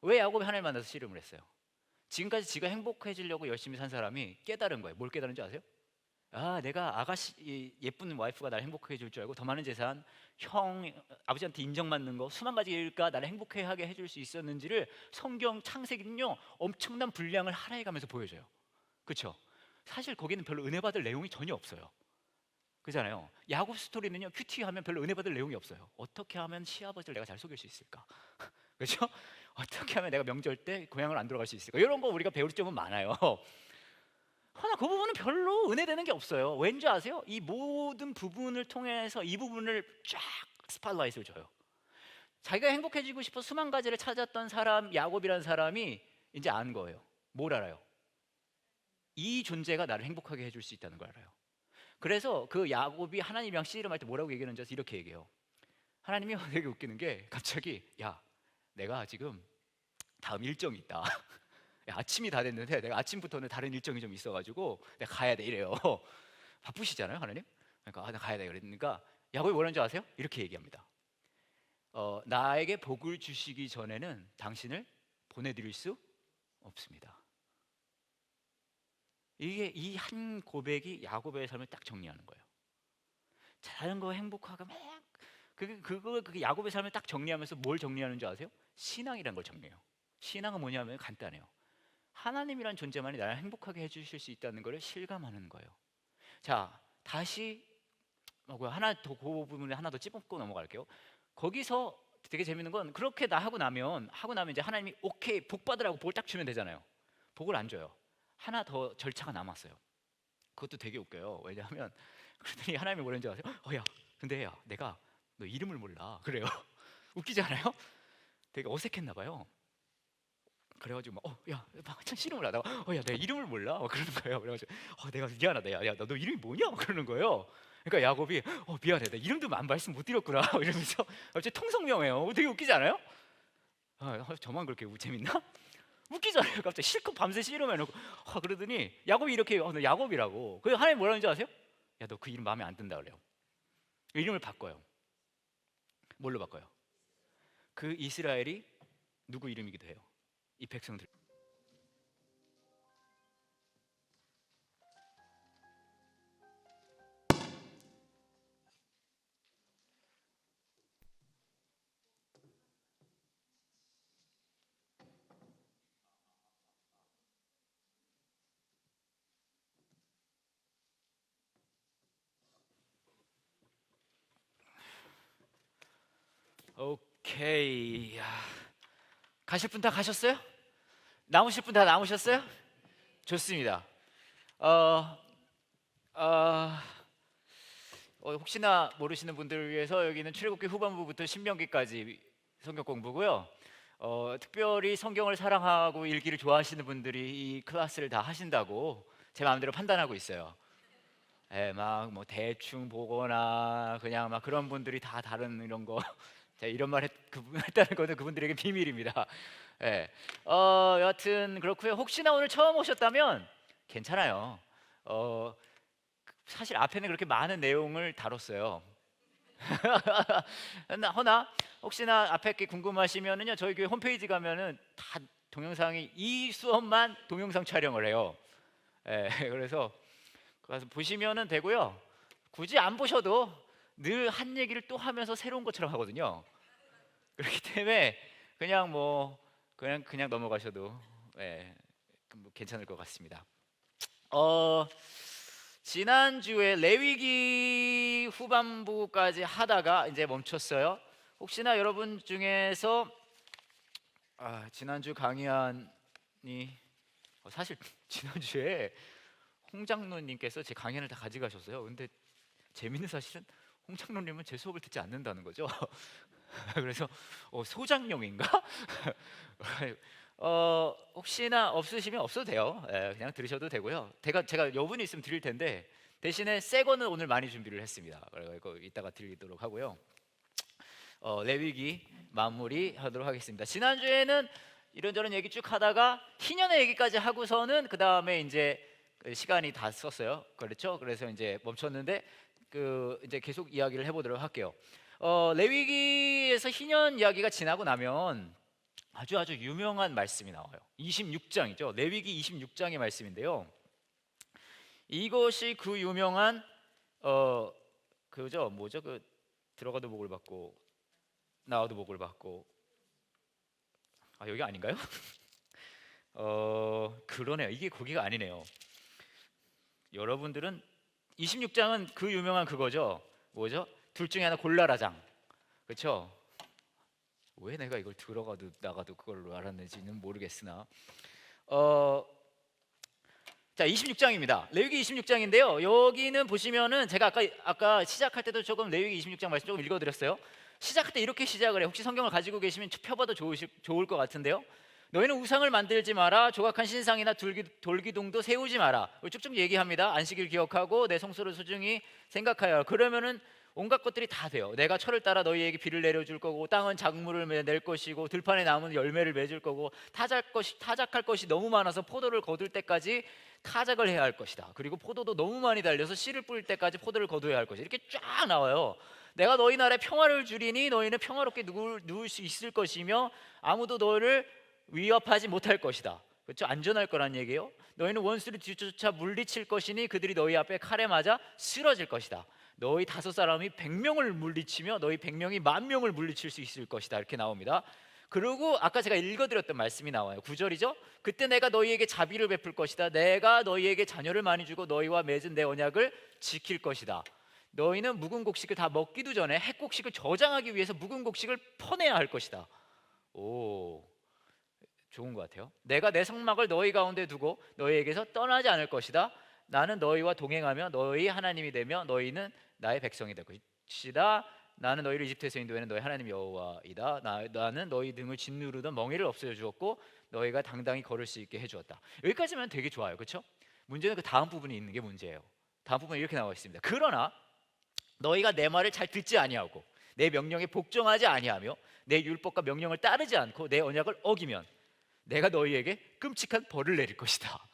왜 야곱이 하나님 만나서 씨름을 했어요? 지금까지 지가 행복해지려고 열심히 산 사람이 깨달은 거예요. 뭘 깨달은 줄 아세요? 내가 예쁜 와이프가 나를 행복하게 해줄 줄 알고 더 많은 재산, 아버지한테 인정받는 거, 수만 가지 일과 나를 행복하게 해줄 수 있었는지를 성경 창세기는요, 엄청난 분량을 하나해 가면서 보여줘요. 그렇죠? 사실 거기는 별로 은혜 받을 내용이 전혀 없어요. 그잖아요. 야곱 스토리는요, 큐티하면 별로 은혜 받을 내용이 없어요. 어떻게 하면 시아버지를 내가 잘 속일 수 있을까? 그렇죠? 어떻게 하면 내가 명절 때 고향을 안 돌아갈 수 있을까? 이런 거 우리가 배울 점은 많아요. 하나 그 부분은 별로 은혜되는 게 없어요. 왠지 아세요? 이 모든 부분을 통해서 이 부분을 쫙 스팟라이트를 줘요. 자기가 행복해지고 싶어 수만 가지를 찾았던 사람, 야곱이라는 사람이 이제 안 거예요. 뭘 알아요? 이 존재가 나를 행복하게 해줄 수 있다는 걸 알아요. 그래서 그 야곱이 하나님이랑 씨름할 때 뭐라고 얘기하는지 이렇게 얘기해요. 하나님이 되게 웃기는 게 갑자기, 야, 내가 지금 다음 일정이 있다. 야, 아침이 다 됐는데 내가 아침부터는 다른 일정이 좀 있어가지고 내가 가야 돼 이래요. 바쁘시잖아요, 하나님. 그러니까 나 가야 돼 그러니까 야곱이 뭐라는 줄 아세요? 이렇게 얘기합니다. 나에게 복을 주시기 전에는 당신을 보내드릴 수 없습니다. 이게 이 한 고백이 야곱의 삶을 딱 정리하는 거예요. 다른 거 행복하고 막 그게 야곱의 삶을 딱 정리하면서 뭘 정리하는 줄 아세요? 신앙이라는 걸 정리해요. 신앙은 뭐냐면 간단해요. 하나님이란 존재만이 나를 행복하게 해주실 수 있다는 걸 실감하는 거예요. 자, 다시 하나 더 그 부분에 하나 더 찝고 넘어갈게요. 거기서 되게 재밌는 건 그렇게 하고 나면 이제 하나님이 오케이 복 받으라고 복을 딱 주면 되잖아요. 복을 안 줘요. 하나 더 절차가 남았어요. 그것도 되게 웃겨요. 왜냐하면 그러더니 하나님이 뭐라는지 아세요? 야, 근데 야, 내가 너 이름을 몰라. 그래요. 웃기지 않아요? 되게 어색했나 봐요. 그래가지고 야, 참 씨름을 하다가 야, 내 이름을 몰라. 그러는 거예요. 그래가지고 내가 미안하다. 야, 너 이름이 뭐냐? 그러는 거예요. 그러니까 야곱이 미안해, 나 이름도 안 말씀 못 드렸구나. 이러면서 갑자기 통성명해요. 되게 웃기지 않아요? 저만 그렇게 재밌나? 웃기잖아요. 갑자기 실컷 밤새 씨름해놓고 그러더니 야곱이 이렇게 너 야곱이라고. 그래서 하나님 뭐라는지 아세요? 야, 너 그 이름 마음에 안 든다 그래요. 이름을 바꿔요. 뭘로 바꿔요? 그 이스라엘이 누구 이름이기도 해요. 이 백성들. 오케이. 야, 가실 분 다 가셨어요? 남으실 분 다 남으셨어요? 좋습니다. 어, 어, 혹시나 모르시는 분들을 위해서 여기는 출애굽기 후반부부터 신명기까지 성경 공부고요. 특별히 성경을 사랑하고 읽기를 좋아하시는 분들이 이 클래스를 다 하신다고 제 마음대로 판단하고 있어요. 막 뭐 대충 보거나 그냥 막 그런 분들이 다 다른 이런 거 제가 이런 말 했다는 것은 그분들에게 비밀입니다. 여하튼 그렇고요. 혹시나 오늘 처음 오셨다면 괜찮아요. 사실 앞에는 그렇게 많은 내용을 다뤘어요. 허나 혹시나 앞에 게 궁금하시면은요, 저희 교회 홈페이지 가면은 다 동영상이 이 수업만 동영상 촬영을 해요. 그래서 가서 보시면은 되고요. 굳이 안 보셔도 늘 한 얘기를 또 하면서 새로운 것처럼 하거든요. 그렇기 때문에 그냥 넘어가셔도 뭐 괜찮을 것 같습니다. 지난주에 레위기 후반부까지 하다가 이제 멈췄어요. 혹시나 여러분 중에서 지난주 강의안이 사실 지난주에 홍 장로님께서 제 강연을 다 가져가셨어요. 근데 재밌는 사실은 홍 장로님은 제 수업을 듣지 않는다는 거죠. 그래서 소장용인가? 혹시나 없으시면 없어도 돼요. 그냥 들으셔도 되고요. 제가 여분이 있으면 드릴 텐데 대신에 새 거는 오늘 많이 준비를 했습니다. 그리고 이따가 드리도록 하고요. 레위기 마무리하도록 하겠습니다. 지난주에는 이런저런 얘기 쭉 하다가 희년의 얘기까지 하고서는 그 다음에 이제 시간이 다 썼어요. 그렇죠? 그래서 이제 멈췄는데 이제 계속 이야기를 해보도록 할게요. 레위기에서 희년 이야기가 지나고 나면 아주 유명한 말씀이 나와요. 26장이죠. 레위기 26장의 말씀인데요. 이것이 그 유명한 그죠? 뭐죠? 들어가도 복을 받고 나와도 복을 받고 여기 아닌가요? 그러네요. 이게 거기가 아니네요. 여러분들은 26장은 그 유명한 그거죠. 뭐죠? 둘 중에 하나 골라라장. 그렇죠? 왜 내가 이걸 들어가도 나가도 그걸로 알았는지는 모르겠으나 자, 26장입니다. 레위기 26장인데요. 여기는 보시면은 제가 아까 시작할 때도 조금 레위기 26장 말씀 조금 읽어드렸어요. 시작할 때 이렇게 시작을 해요. 혹시 성경을 가지고 계시면 펴봐도 좋을 것 같은데요. 너희는 우상을 만들지 마라. 조각한 신상이나 돌기둥도 세우지 마라. 쭉쭉 얘기합니다. 안식일 기억하고 내 성소를 소중히 생각하여. 그러면은 온갖 것들이 다 돼요. 내가 철을 따라 너희에게 비를 내려줄 거고, 땅은 작물을 낼 것이고, 들판에 나무는 열매를 맺을 거고, 타작할 것이 너무 많아서 포도를 거둘 때까지 타작을 해야 할 것이다. 그리고 포도도 너무 많이 달려서 씨를 뿌릴 때까지 포도를 거둬야 할 것이다. 이렇게 쫙 나와요. 내가 너희 나라에 평화를 주리니 너희는 평화롭게 누울 수 있을 것이며 아무도 너희를 위협하지 못할 것이다. 그렇죠? 안전할 거란 얘기예요. 너희는 원수를 뒤쫓아 물리칠 것이니 그들이 너희 앞에 칼에 맞아 쓰러질 것이다. 너희 5사람이 100명을 물리치며 너희 100명이 10,000명을 물리칠 수 있을 것이다. 이렇게 나옵니다. 그리고 아까 제가 읽어드렸던 말씀이 나와요. 9절이죠. 그때 내가 너희에게 자비를 베풀 것이다. 내가 너희에게 자녀를 많이 주고 너희와 맺은 내 언약을 지킬 것이다. 너희는 묵은 곡식을 다 먹기도 전에 핵곡식을 저장하기 위해서 묵은 곡식을 퍼내야 할 것이다. 오, 좋은 것 같아요. 내가 내 성막을 너희 가운데 두고 너희에게서 떠나지 않을 것이다. 나는 너희와 동행하며 너희 하나님이 되며 너희는 나의 백성이 될 것이다. 나는 너희를 이집트에서 인도하는 너희 하나님 여호와이다. 나는 너희 등을 짓누르던 멍에를 없애어 주었고 너희가 당당히 걸을 수 있게 해주었다. 여기까지만 되게 좋아요, 그렇죠? 문제는 그 다음 부분이 있는 게 문제예요. 다음 부분에 이렇게 나와 있습니다. 그러나 너희가 내 말을 잘 듣지 아니하고 내 명령에 복종하지 아니하며 내 율법과 명령을 따르지 않고 내 언약을 어기면 내가 너희에게 끔찍한 벌을 내릴 것이다.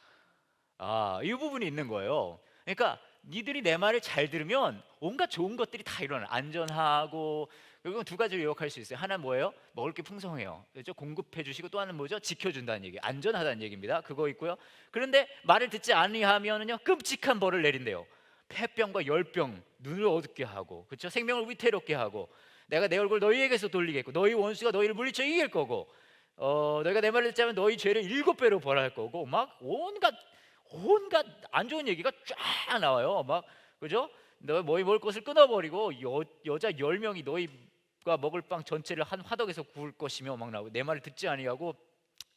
이 부분이 있는 거예요. 그러니까 니들이 내 말을 잘 들으면 온갖 좋은 것들이 다 일어나. 안전하고, 그리고 두 가지로 요약할 수 있어요. 하나는 뭐예요? 먹을 게 풍성해요, 그렇죠? 공급해 주시고, 또 하나는 뭐죠? 지켜준다는 얘기, 안전하다는 얘기입니다. 그거 있고요. 그런데 말을 듣지 아니하면은요 끔찍한 벌을 내린대요. 폐병과 열병, 눈을 어둡게 하고, 그렇죠? 생명을 위태롭게 하고, 내가 내 얼굴 너희에게서 돌리겠고, 너희 원수가 너희를 물리쳐 이길 거고, 너희가 내 말을 듣지 않으면 너희 죄를 7배로 벌할 거고, 막 온갖 안 좋은 얘기가 쫙 나와요. 막, 그죠? 너희 먹을 것을 끊어버리고 여자 10명이 너희가 먹을 빵 전체를 한 화덕에서 구울 것이며 막 나오고, 내 말을 듣지 아니하고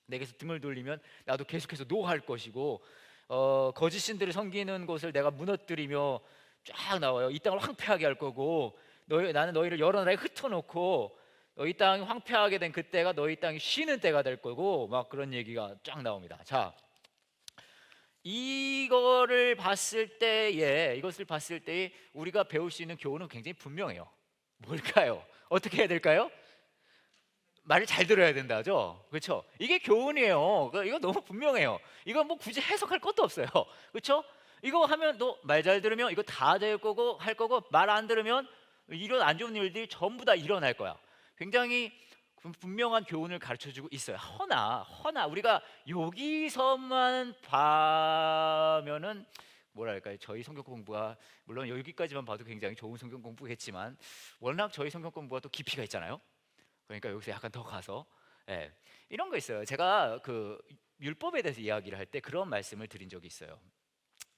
내게서 등을 돌리면 나도 계속해서 노할 것이고, 거짓 신들을 섬기는 곳을 내가 무너뜨리며 쫙 나와요. 이 땅을 황폐하게 할 거고, 나는 너희를 여러 나라에 흩어놓고 너희 땅이 황폐하게 된 그때가 너희 땅이 쉬는 때가 될 거고, 막 그런 얘기가 쫙 나옵니다. 자, 이것을 봤을 때에 우리가 배울 수 있는 교훈은 굉장히 분명해요. 뭘까요? 어떻게 해야 될까요? 말을 잘 들어야 된다죠, 그렇죠? 이게 교훈이에요. 이거 너무 분명해요. 이거 뭐 굳이 해석할 것도 없어요, 그렇죠? 이거 하면 너 말 잘 들으면 이거 다 될 거고 할 거고, 말 안 들으면 이런 안 좋은 일들이 전부 다 일어날 거야. 굉장히 분명한 교훈을 가르쳐주고 있어요. 허나 우리가 여기서만 봐면은 뭐랄까요, 저희 성경 공부가 물론 여기까지만 봐도 굉장히 좋은 성경 공부겠지만 워낙 저희 성경 공부가 또 깊이가 있잖아요. 그러니까 여기서 약간 더 가서, 이런 거 있어요. 제가 그 율법에 대해서 이야기를 할 때 그런 말씀을 드린 적이 있어요.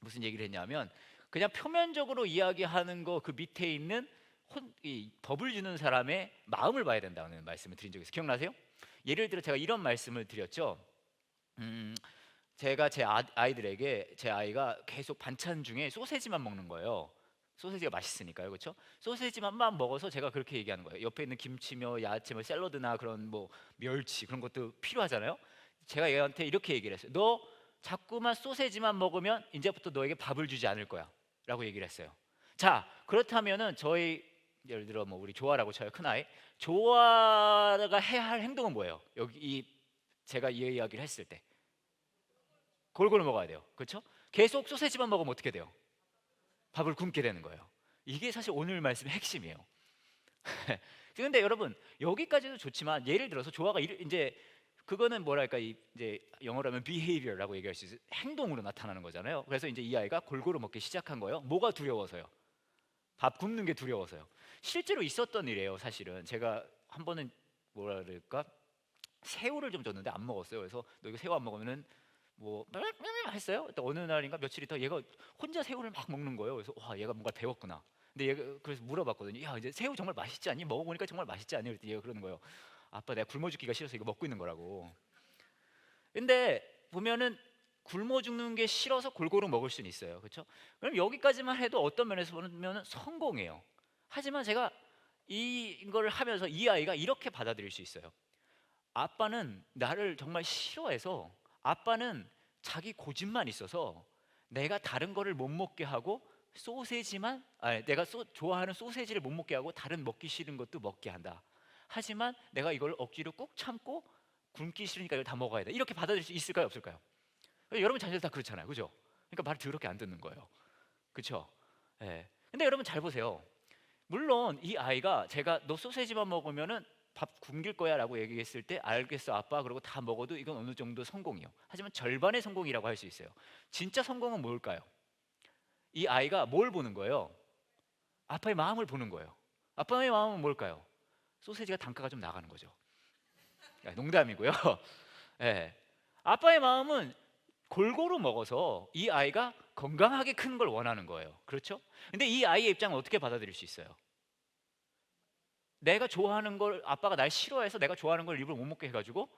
무슨 얘기를 했냐면, 그냥 표면적으로 이야기하는 거 그 밑에 있는 이 법을 주는 사람의 마음을 봐야 된다는 말씀을 드린 적이 있어요. 기억나세요? 예를 들어 제가 이런 말씀을 드렸죠. 제가 제 아이들에게, 제 아이가 계속 반찬 중에 소세지만 먹는 거예요. 소세지가 맛있으니까요, 그렇죠? 소세지만 먹어서 제가 그렇게 얘기하는 거예요. 옆에 있는 김치며 야채, 뭐 샐러드나 그런 뭐 멸치 그런 것도 필요하잖아요. 제가 얘한테 이렇게 얘기를 했어요. 너 자꾸만 소세지만 먹으면 이제부터 너에게 밥을 주지 않을 거야 라고 얘기를 했어요. 자, 그렇다면은 저희, 예를 들어 뭐 우리 조아라고 쳐요, 큰아이. 조아가 해야 할 행동은 뭐예요? 제가 이 이야기를 했을 때 골고루 먹어야 돼요, 그렇죠? 계속 소세지만 먹으면 어떻게 돼요? 밥을 굶게 되는 거예요. 이게 사실 오늘 말씀의 핵심이에요. 그런데 여러분, 여기까지도 좋지만 예를 들어서 조아가 이제 그거는 뭐랄까, 이제 영어로 하면 behavior라고 얘기할 수 있어요. 행동으로 나타나는 거잖아요. 그래서 이제 이 아이가 골고루 먹기 시작한 거예요. 뭐가 두려워서요? 밥 굶는 게 두려워서요. 실제로 있었던 일이에요. 사실은 제가 한 번은 뭐라 그럴까, 새우를 좀 줬는데 안 먹었어요. 그래서 너 이거 새우 안 먹으면은 뭐 했어요. 또 어느 날인가 며칠 있다 얘가 혼자 새우를 막 먹는 거예요. 그래서 와, 얘가 뭔가 배웠구나. 근데 얘가 그래서 물어봤거든요. 야, 이제 새우 정말 맛있지 않니? 먹어보니까 정말 맛있지 않니? 그랬더니 얘가 그러는 거예요. 아빠, 내가 굶어 죽기가 싫어서 이거 먹고 있는 거라고. 근데 보면은 굶어 죽는 게 싫어서 골고루 먹을 수는 있어요, 그렇죠? 그럼 여기까지만 해도 어떤 면에서 보면 성공이에요. 하지만 제가 이걸 하면서 이 아이가 이렇게 받아들일 수 있어요. 아빠는 나를 정말 싫어해서, 아빠는 자기 고집만 있어서 내가 다른 거를 못 먹게 하고 소세지만, 내가 좋아하는 소세지를 못 먹게 하고 다른 먹기 싫은 것도 먹게 한다. 하지만 내가 이걸 억지로 꾹 참고 굶기 싫으니까 이걸 다 먹어야 돼. 이렇게 받아들일 수 있을까요, 없을까요? 여러분 자녀들 다 그렇잖아요, 그죠? 그러니까 말을 더럽게 안 듣는 거예요, 그렇죠? 근데 여러분 잘 보세요. 물론 이 아이가 제가 너 소세지만 먹으면은 밥 굶길 거야 라고 얘기했을 때 알겠어 아빠 그러고 다 먹어도 이건 어느 정도 성공이에요. 하지만 절반의 성공이라고 할 수 있어요. 진짜 성공은 뭘까요? 이 아이가 뭘 보는 거예요? 아빠의 마음을 보는 거예요. 아빠의 마음은 뭘까요? 소세지가 단가가 좀 나가는 거죠. 농담이고요. 아빠의 마음은 골고루 먹어서 이 아이가 건강하게 큰 걸 원하는 거예요. 그렇죠? 근데 이 아이의 입장은 어떻게 받아들일 수 있어요? 내가 좋아하는 걸 아빠가 날 싫어해서 내가 좋아하는 걸 일부러 못 먹게 해가지고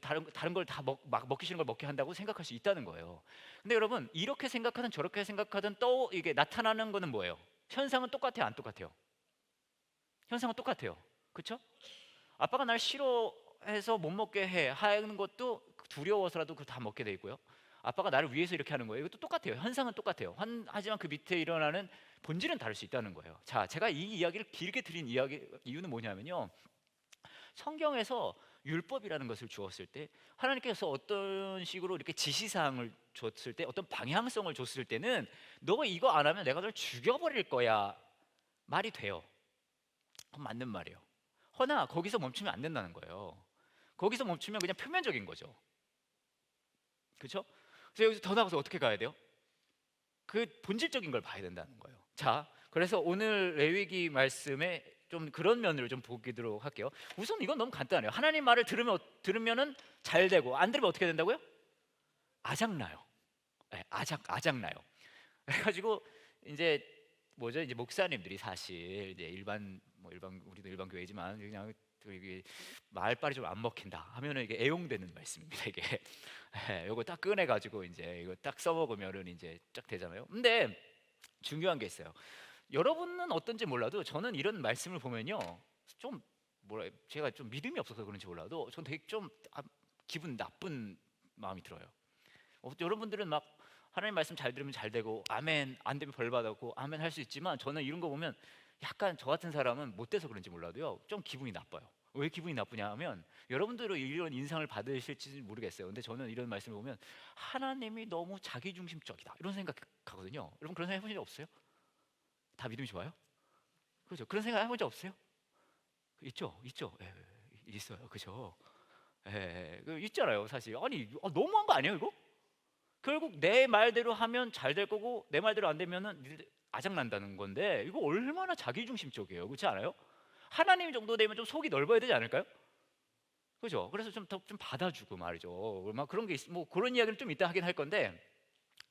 다른 걸 다 막 먹기 싫은 걸 먹게 한다고 생각할 수 있다는 거예요. 근데 여러분, 이렇게 생각하든 저렇게 생각하든 또 이게 나타나는 거는 뭐예요? 현상은 똑같아요, 안 똑같아요? 현상은 똑같아요. 그렇죠? 아빠가 날 싫어해서 못 먹게 해 하는 것도 두려워서라도 그걸 다 먹게 돼 있고요. 아빠가 나를 위해서 이렇게 하는 거예요. 이것도 똑같아요. 현상은 똑같아요. 하지만 그 밑에 일어나는 본질은 다를 수 있다는 거예요. 자, 제가 이 이야기를 길게 드린 이유는 뭐냐면요, 성경에서 율법이라는 것을 주었을 때, 하나님께서 어떤 식으로 이렇게 지시사항을 줬을 때, 어떤 방향성을 줬을 때는 너 이거 안 하면 내가 널 죽여버릴 거야 말이 돼요. 그건 맞는 말이에요. 허나 거기서 멈추면 안 된다는 거예요. 거기서 멈추면 그냥 표면적인 거죠. 그렇죠? 그래서 여기서 더 나가서 어떻게 가야 돼요? 그 본질적인 걸 봐야 된다는 거예요. 자, 그래서 오늘 레위기 말씀에 좀 그런 면을 좀 보기도록 할게요. 우선 이건 너무 간단해요. 하나님 말을 들으면은 잘 되고, 안 들으면 어떻게 된다고요? 아작나요. 네, 아작나요. 그래가지고 이제 뭐죠? 이제 목사님들이 사실 이제 우리도 일반 교회지만 그냥 이게 말빨이 좀 안 먹힌다 하면은 이게 애용되는 말씀입니다. 이게 요거 딱 꺼내가지고 이제 이거 딱 써먹으면은 이제 쫙 되잖아요. 근데 중요한 게 있어요. 여러분은 어떤지 몰라도 저는 이런 말씀을 보면요, 좀 제가 좀 믿음이 없어서 그런지 몰라도 전 되게 좀 기분 나쁜 마음이 들어요. 여러분들은 막 하나님 말씀 잘 들으면 잘 되고, 아멘 안 되면 벌 받았고, 아멘 할 수 있지만 저는 이런 거 보면 약간 저 같은 사람은 못 돼서 그런지 몰라도요, 좀 기분이 나빠요. 왜 기분이 나쁘냐 하면, 여러분들은 이런 인상을 받으실지 모르겠어요. 근데 저는 이런 말씀을 보면 하나님이 너무 자기중심적이다 이런 생각하거든요. 여러분 그런 생각 해보신 적 없어요? 다 믿음이 좋아요? 그렇죠? 그런 생각 해본 적 없어요? 있죠? 예, 있어요. 그죠? 예, 있잖아요. 사실 아니 너무한 거 아니에요 이거? 결국 내 말대로 하면 잘 될 거고, 내 말대로 안 되면은 아작 난다는 건데, 이거 얼마나 자기중심적이에요. 그렇지 않아요? 하나님 정도 되면 좀 속이 넓어야 되지 않을까요? 그죠? 그래서 좀 받아주고 말이죠. 막 그런 게 뭐 그런 이야기를 좀 이따 하긴 할 건데,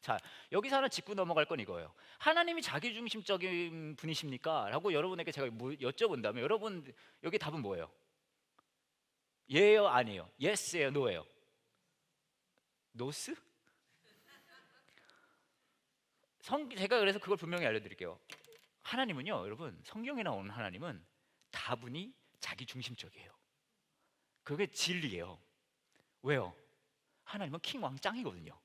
자, 여기서 하나 짚고 넘어갈 건 이거예요. 하나님이 자기중심적인 분이십니까? 라고 여러분에게 제가 여쭤본다면, 여러분 여기 답은 뭐예요? 예요, 아니에요? 예스예요, 노예요? 노스? 제가 그래서 그걸 분명히 알려드릴게요. 하나님은요, 여러분, 성경에 나오는 하나님은 다분히 자기중심적이에요. 그게 진리예요. 왜요? 하나님은 킹 왕짱이거든요.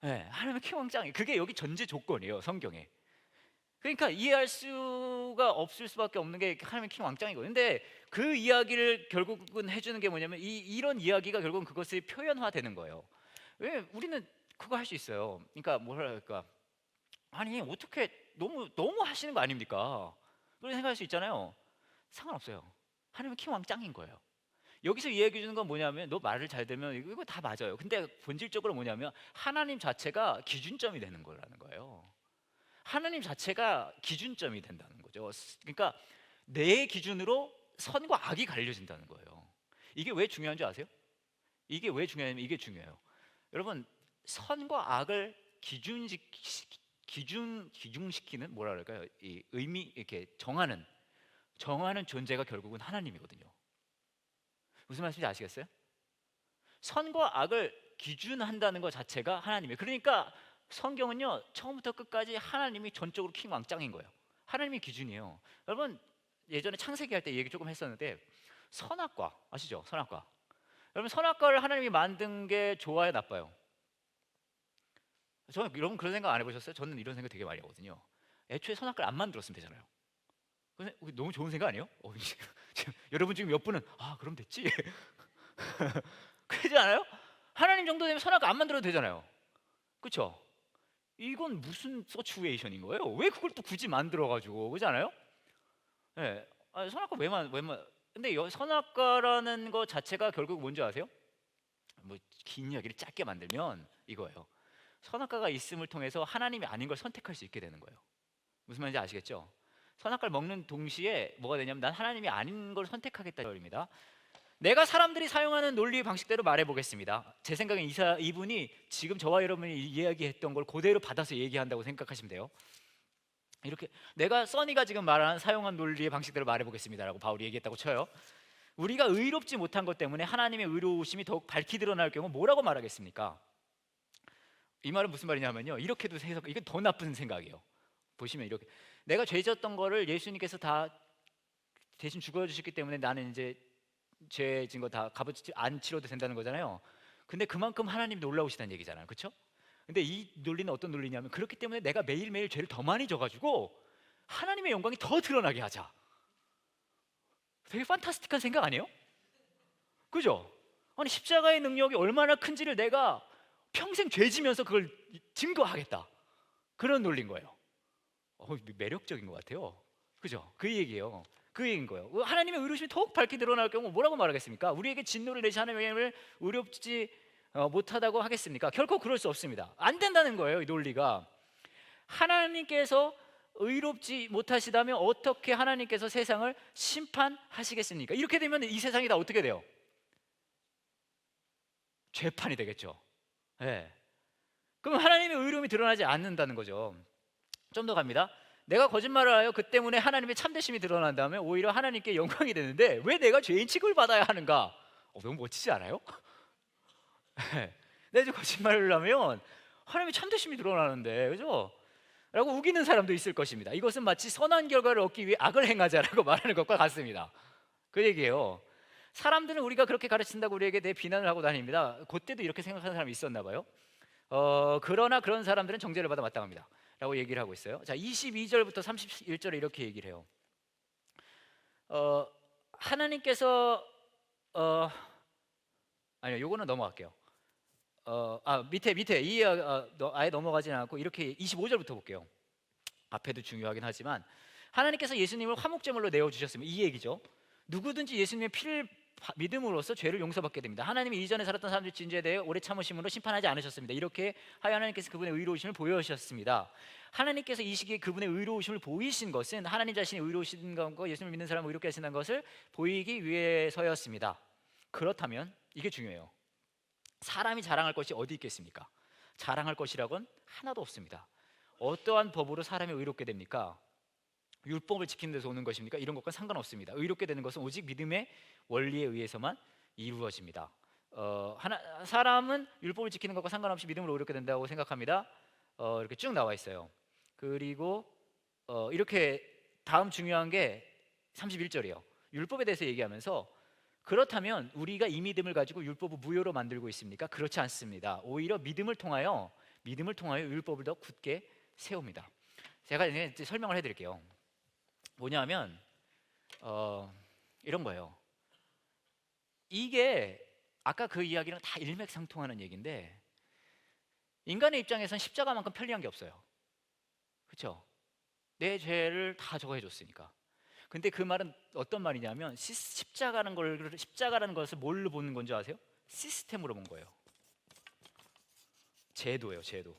네, 하나님은 킹 왕짱이. 그게 여기 전제 조건이에요, 성경에. 그러니까 이해할 수가 없을 수밖에 없는 게 하나님은 킹 왕짱이거든요. 근데 그 이야기를 결국은 해주는 게 뭐냐면, 이런 이야기가 결국은 그것을 표현화되는 거예요. 왜 우리는 그거 할 수 있어요. 그러니까 뭐랄까, 아니 어떻게 너무 하시는 거 아닙니까? 그런 생각할 수 있잖아요. 상관없어요. 하나님은 킹 왕짱인 거예요. 여기서 이야기해 주는 건 뭐냐면, 너 말을 잘 들으면 이거 다 맞아요. 근데 본질적으로 뭐냐면 하나님 자체가 기준점이 되는 거라는 거예요. 하나님 자체가 기준점이 된다는 거죠. 그러니까 내 기준으로 선과 악이 갈려진다는 거예요. 이게 왜 중요한 줄 아세요? 이게 왜 중요하냐면, 이게 중요해요. 여러분, 선과 악을 기준시키는, 뭐라 그럴까요? 이 의미, 이렇게 정하는 존재가 결국은 하나님이거든요. 무슨 말씀인지 아시겠어요? 선과 악을 기준한다는 것 자체가 하나님이에요. 그러니까 성경은요, 처음부터 끝까지 하나님이 전적으로 킹 왕짱인 거예요. 하나님이 기준이에요. 여러분, 예전에 창세기 할 때 얘기 조금 했었는데, 선악과 아시죠? 선악과. 여러분, 선악과를 하나님이 만든 게 좋아요, 나빠요? 저는, 여러분 그런 생각 안 해보셨어요? 저는 이런 생각 되게 많이 하거든요. 애초에 선악과를 안 만들었으면 되잖아요. 너무 좋은 생각 아니에요? 여러분 중에 몇 분은 그럼 됐지? 그러지 않아요? 하나님 정도 되면 선악과 안 만들어도 되잖아요. 그렇죠? 이건 무슨 서츄에이션인 거예요? 왜 그걸 또 굳이 만들어가지고, 그렇지 않아요? 네. 선악과 근데 선악과라는 것 자체가 결국 뭔지 아세요? 뭐 긴 이야기를 짧게 만들면 이거예요. 선악과가 있음을 통해서 하나님이 아닌 걸 선택할 수 있게 되는 거예요. 무슨 말인지 아시겠죠? 선악과를 먹는 동시에 뭐가 되냐면, 난 하나님이 아닌 걸 선택하겠다는 말입니다. 내가 사람들이 사용하는 논리 방식대로 말해 보겠습니다. 제 생각엔 이분이 지금 저와 여러분이 이야기했던 걸 그대로 받아서 얘기한다고 생각하시면 돼요. 이렇게 내가 써니가 지금 말하는 사용한 논리의 방식대로 말해 보겠습니다라고 바울이 얘기했다고 쳐요. 우리가 의롭지 못한 것 때문에 하나님의 의로우심이 더욱 밝히 드러날 경우 뭐라고 말하겠습니까? 이 말은 무슨 말이냐면요, 이렇게도 해석, 이건 더 나쁜 생각이에요. 보시면 이렇게, 내가 죄 졌던 거를 예수님께서 다 대신 죽어주셨기 때문에 나는 이제 죄 진 거 다 값어치 안 치러도 된다는 거잖아요. 근데 그만큼 하나님이 놀라우시다는 얘기잖아요, 그렇죠? 근데 이 논리는 어떤 논리냐면, 그렇기 때문에 내가 매일매일 죄를 더 많이 져가지고 하나님의 영광이 더 드러나게 하자. 되게 판타스틱한 생각 아니에요? 그죠? 아니, 십자가의 능력이 얼마나 큰지를 내가 평생 죄 지면서 그걸 증거하겠다, 그런 논리인 거예요. 매력적인 것 같아요. 그죠? 그 얘기예요. 그 얘기인 거예요. 하나님의 의로우심이 더욱 밝게 드러날 경우 뭐라고 말하겠습니까? 우리에게 진노를 내시 하나님의 의롭지 못하다고 하겠습니까? 결코 그럴 수 없습니다. 안 된다는 거예요, 이 논리가. 하나님께서 의롭지 못하시다면 어떻게 하나님께서 세상을 심판하시겠습니까? 이렇게 되면 이 세상이 다 어떻게 돼요? 죄판이 되겠죠. 네. 그럼 하나님의 의로움이 드러나지 않는다는 거죠. 좀 더 갑니다. 내가 거짓말을 하여 그 때문에 하나님의 참되심이 드러난다면 오히려 하나님께 영광이 되는데 왜 내가 죄인 취급을 받아야 하는가? 너무 멋지지 않아요? 내가 거짓말을 하면 하나님의 참되심이 드러나는데, 그죠? 라고 우기는 사람도 있을 것입니다. 이것은 마치 선한 결과를 얻기 위해 악을 행하자라고 말하는 것과 같습니다. 그 얘기예요. 사람들은 우리가 그렇게 가르친다고 우리에게 내 비난을 하고 다닙니다. 그때도 이렇게 생각하는 사람이 있었나 봐요. 그러나 그런 사람들은 정죄를 받아 마땅합니다 라고 얘기를 하고 있어요. 자, 22절부터 31절에 이렇게 얘기를 해요. 하나님께서 아니요, 요거는 넘어갈게요. 밑에 아예 넘어가지는 않고 이렇게 25절부터 볼게요. 앞에도 중요하긴 하지만, 하나님께서 예수님을 화목제물로 내어주셨으면, 이 얘기죠. 누구든지 예수님의 피를 믿음으로써 죄를 용서받게 됩니다. 하나님이 이전에 살았던 사람들 진죄에 대해 오래 참으심으로 심판하지 않으셨습니다. 이렇게 하여 하나님께서 그분의 의로우심을 보여주셨습니다. 하나님께서 이 시기에 그분의 의로우심을 보이신 것은 하나님 자신이 의로우신 것과 예수님을 믿는 사람을 의롭게 하신다는 것을 보이기 위해서였습니다. 그렇다면 이게 중요해요. 사람이 자랑할 것이 어디 있겠습니까? 자랑할 것이라곤 하나도 없습니다. 어떠한 법으로 사람이 의롭게 됩니까? 율법을 지키는 데서 오는 것입니까? 이런 것과 상관없습니다. 의롭게 되는 것은 오직 믿음의 원리에 의해서만 이루어집니다. 사람은 율법을 지키는 것과 상관없이 믿음으로 의롭게 된다고 생각합니다. 이렇게 쭉 나와 있어요. 그리고 이렇게 다음 중요한 게 31절이에요. 율법에 대해서 얘기하면서, 그렇다면 우리가 이 믿음을 가지고 율법을 무효로 만들고 있습니까? 그렇지 않습니다. 오히려 믿음을 통하여 율법을 더 굳게 세웁니다. 제가 이제 설명을 해드릴게요. 뭐냐면 이런 거예요. 이게 아까 그 이야기랑 다 일맥상통하는 얘기인데, 인간의 입장에선 십자가만큼 편리한 게 없어요. 그렇죠? 내 죄를 다 저거해 줬으니까. 근데 그 말은 어떤 말이냐면, 십자가라는 것을 뭘로 보는 건지 아세요? 시스템으로 본 거예요. 제도예요, 제도.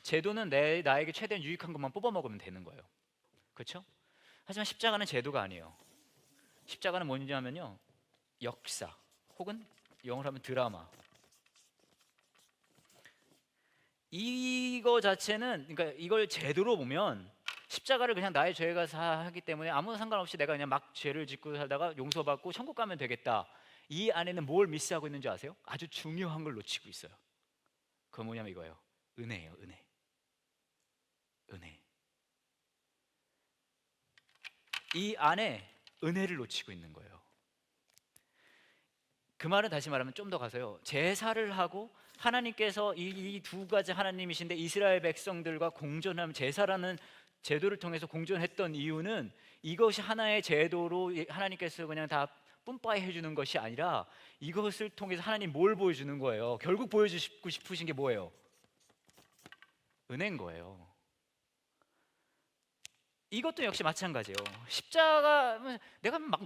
제도는 나에게 최대한 유익한 것만 뽑아 먹으면 되는 거예요. 그렇죠? 하지만 십자가는 제도가 아니에요. 십자가는 뭐냐면요, 역사, 혹은 영어로 하면 드라마. 이거 자체는, 그러니까 이걸 제도로 보면 십자가를 그냥 나의 죄가 하기 때문에 아무 상관없이 내가 그냥 막 죄를 짓고 살다가 용서받고 천국 가면 되겠다. 이 안에는 뭘 미스하고 있는 줄 아세요? 아주 중요한 걸 놓치고 있어요. 그건 뭐냐면 이거예요. 은혜예요, 은혜. 은혜. 이 안에 은혜를 놓치고 있는 거예요. 그 말은 다시 말하면 좀 더 가서요, 제사를 하고 하나님께서 이 두 가지 하나님이신데 이스라엘 백성들과 공존하면, 제사라는 제도를 통해서 공존했던 이유는 이것이 하나의 제도로 하나님께서 그냥 다 뿜빠이 해주는 것이 아니라, 이것을 통해서 하나님 뭘 보여주는 거예요? 결국 보여주고 싶으신 게 뭐예요? 은혜인 거예요. 이것도 역시 마찬가지예요. 십자가, 내가 막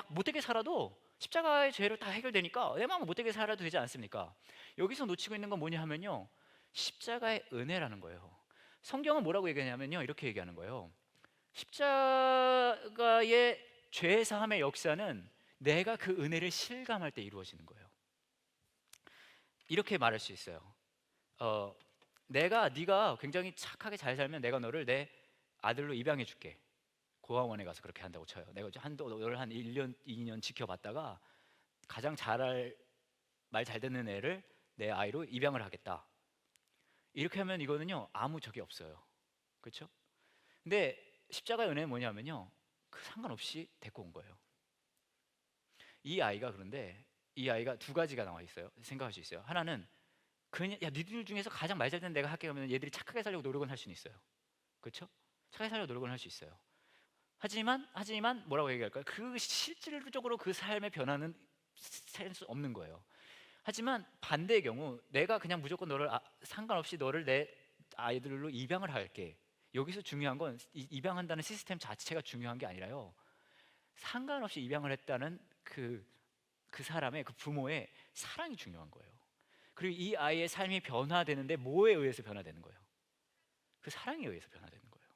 못되게 살아도 십자가의 죄로 다 해결되니까 내 마음 못되게 살아도 되지 않습니까? 여기서 놓치고 있는 건 뭐냐 하면요, 십자가의 은혜라는 거예요. 성경은 뭐라고 얘기하냐면요, 이렇게 얘기하는 거예요. 십자가의 죄 사함의 역사는 내가 그 은혜를 실감할 때 이루어지는 거예요. 이렇게 말할 수 있어요. 네가 굉장히 착하게 잘 살면 내가 너를 내 아들로 입양해 줄게. 고아원에 가서 그렇게 한다고 쳐요. 내가 너를 한 1년, 2년 지켜봤다가 가장 말 잘 듣는 애를 내 아이로 입양을 하겠다. 이렇게 하면 이거는요 아무 적이 없어요. 그렇죠? 근데 십자가의 은혜는 뭐냐면요, 그 상관없이 데리고 온 거예요. 그런데 이 아이가 두 가지가 나와 있어요. 생각할 수 있어요. 하나는 그냥 야 니들 중에서 가장 말 잘 듣는 내가 할게 하면 얘들이 착하게 살려고 노력은 할 수는 있어요. 그렇죠? 착하게 살려고 노력은 할 수 있어요. 하지만 뭐라고 얘기할까요? 그 실질적으로 그 삶의 변화는 살 수 없는 거예요. 하지만 반대의 경우 내가 그냥 무조건 너를 상관없이 너를 내 아이들로 입양을 할게. 여기서 중요한 건 입양한다는 시스템 자체가 중요한 게 아니라요, 상관없이 입양을 했다는 그 사람의, 그 부모의 사랑이 중요한 거예요. 그리고 이 아이의 삶이 변화되는데 뭐에 의해서 변화되는 거예요? 그 사랑에 의해서 변화되는 거예요.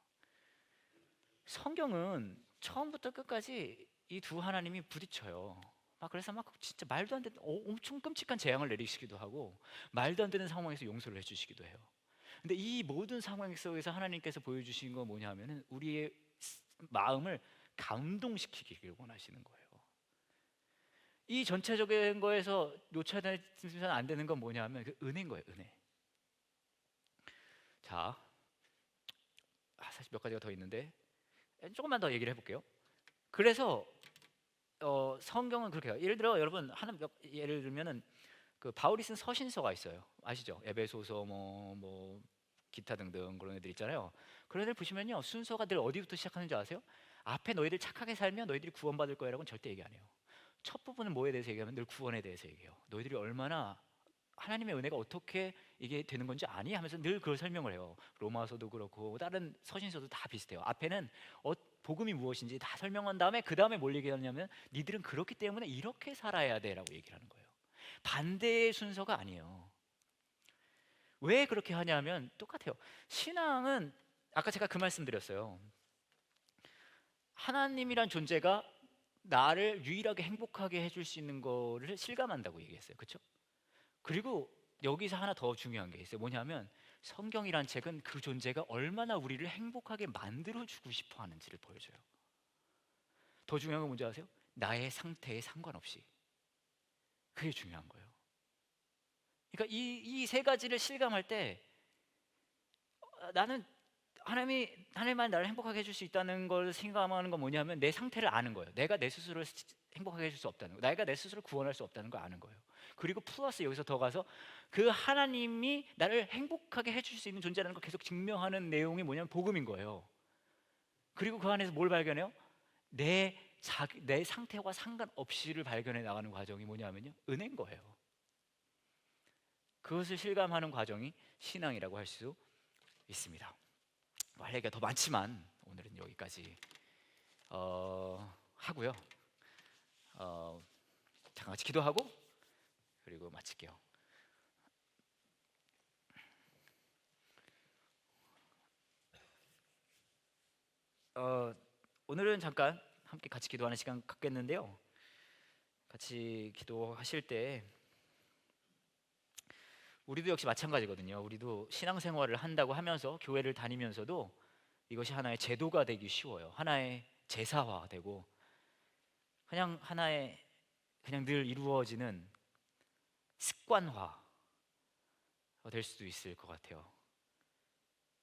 성경은 처음부터 끝까지 이 두 하나님이 부딪혀요. 그래서 진짜 말도 안 되는 엄청 끔찍한 재앙을 내리시기도 하고 말도 안 되는 상황에서 용서를 해주시기도 해요. 근데 이 모든 상황 속에서 하나님께서 보여주신 건 뭐냐 하면은 우리의 마음을 감동시키기를 원하시는 거예요. 이 전체적인 거에서 놓쳐서는 안 되는 건 뭐냐 하면 그 은혜인 거예요. 은혜. 자, 사실 몇 가지가 더 있는데 조금만 더 얘기를 해볼게요. 그래서 성경은 그렇게 해요. 예를 들어 여러분 예를 들면은 그 바울이 쓴 서신서가 있어요. 아시죠? 에베소서 뭐 기타 등등 그런 애들 있잖아요. 그런 애들 보시면요 순서가 늘 어디부터 시작하는지 아세요? 앞에 너희들 착하게 살면 너희들이 구원받을 거야라고는 절대 얘기 안 해요. 첫 부분은 뭐에 대해서 얘기하면 늘 구원에 대해서 얘기해요. 너희들이 얼마나 하나님의 은혜가 어떻게 이게 되는 건지 아니? 하면서 늘 그걸 설명을 해요. 로마서도 그렇고 다른 서신서도 다 비슷해요. 앞에는 복음이 무엇인지 다 설명한 다음에 그 다음에 뭘 얘기하냐면 니들은 그렇기 때문에 이렇게 살아야 돼라고 얘기를 하는 거예요. 반대의 순서가 아니에요. 왜 그렇게 하냐면 똑같아요. 신앙은 아까 제가 그 말씀 드렸어요. 하나님이란 존재가 나를 유일하게 행복하게 해줄 수 있는 거를 실감한다고 얘기했어요. 그렇죠? 그리고 여기서 하나 더 중요한 게 있어요. 뭐냐면 성경이란 책은 그 존재가 얼마나 우리를 행복하게 만들어주고 싶어 하는지를 보여줘요. 더 중요한 건 뭔지 아세요? 나의 상태에 상관없이. 그게 중요한 거예요. 그러니까 이 세 가지를 실감할 때 나는 하나님만 나를 행복하게 해줄 수 있다는 걸 생각하는 건 뭐냐면 내 상태를 아는 거예요. 내가 내 스스로를 행복하게 해줄 수 없다는 거, 내가 내 스스로를 구원할 수 없다는 걸 아는 거예요. 그리고 플러스 여기서 더 가서 그 하나님이 나를 행복하게 해줄 수 있는 존재라는 걸 계속 증명하는 내용이 뭐냐면 복음인 거예요. 그리고 그 안에서 뭘 발견해요? 내 상태와 상관없이를 발견해 나가는 과정이 뭐냐면요, 은혜인 거예요. 그것을 실감하는 과정이 신앙이라고 할 수 있습니다. 할 얘기가 더 많지만 오늘은 여기까지 하고요. 잠깐 같이 기도하고 그리고 마칠게요. 오늘은 잠깐 함께 같이 기도하는 시간 갖겠는데요. 같이 기도하실 때 우리도 역시 마찬가지거든요. 우리도 신앙생활을 한다고 하면서 교회를 다니면서도 이것이 하나의 제도가 되기 쉬워요. 하나의 제사화되고 그냥 하나의 그냥 늘 이루어지는 습관화 될 수도 있을 것 같아요.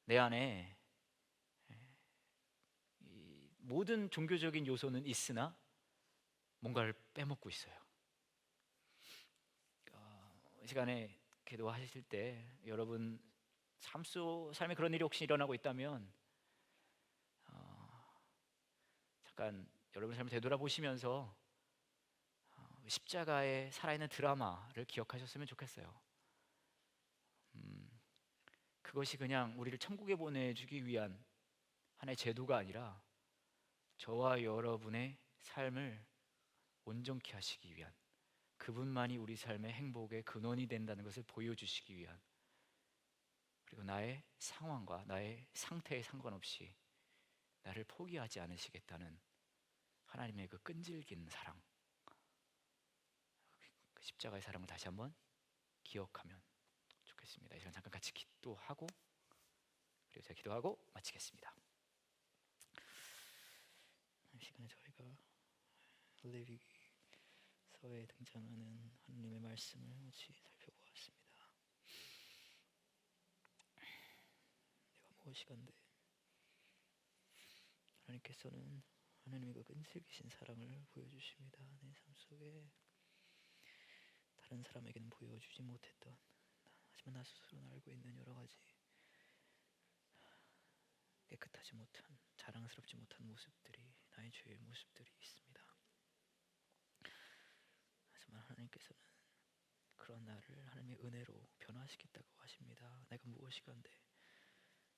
내 안에 이 모든 종교적인 요소는 있으나 뭔가를 빼먹고 있어요. 이 시간에 기도하실 때 여러분 삶에 그런 일이 혹시 일어나고 있다면 잠깐 여러분 삶을 되돌아보시면서 십자가의 살아있는 드라마를 기억하셨으면 좋겠어요. 그것이 그냥 우리를 천국에 보내주기 위한 하나의 제도가 아니라 저와 여러분의 삶을 온전케 하시기 위한, 그분만이 우리 삶의 행복의 근원이 된다는 것을 보여주시기 위한, 그리고 나의 상황과 나의 상태에 상관없이 나를 포기하지 않으시겠다는 하나님의 그 끈질긴 사랑, 그 십자가의 사랑을 다시 한번 기억하면 좋겠습니다. 이 시간 잠깐 같이 기도하고, 그리고 제가 기도하고 마치겠습니다. 이 시간에 저희가 레위기서에 등장하는 하나님의 말씀을 같이 살펴보았습니다. 내가 무엇이간데 하나님께서는 하나님의 그 끈질기신 사랑을 보여주십니다. 내 삶 속에 다른 사람에게는 보여주지 못했던, 하지만 나 스스로는 알고 있는 여러 가지 깨끗하지 못한, 자랑스럽지 못한 모습들이, 나의 죄의 모습들이 있습니다. 하지만 하나님께서는 그런 나를 하나님의 은혜로 변화시켰다고 하십니다. 내가 무엇이간데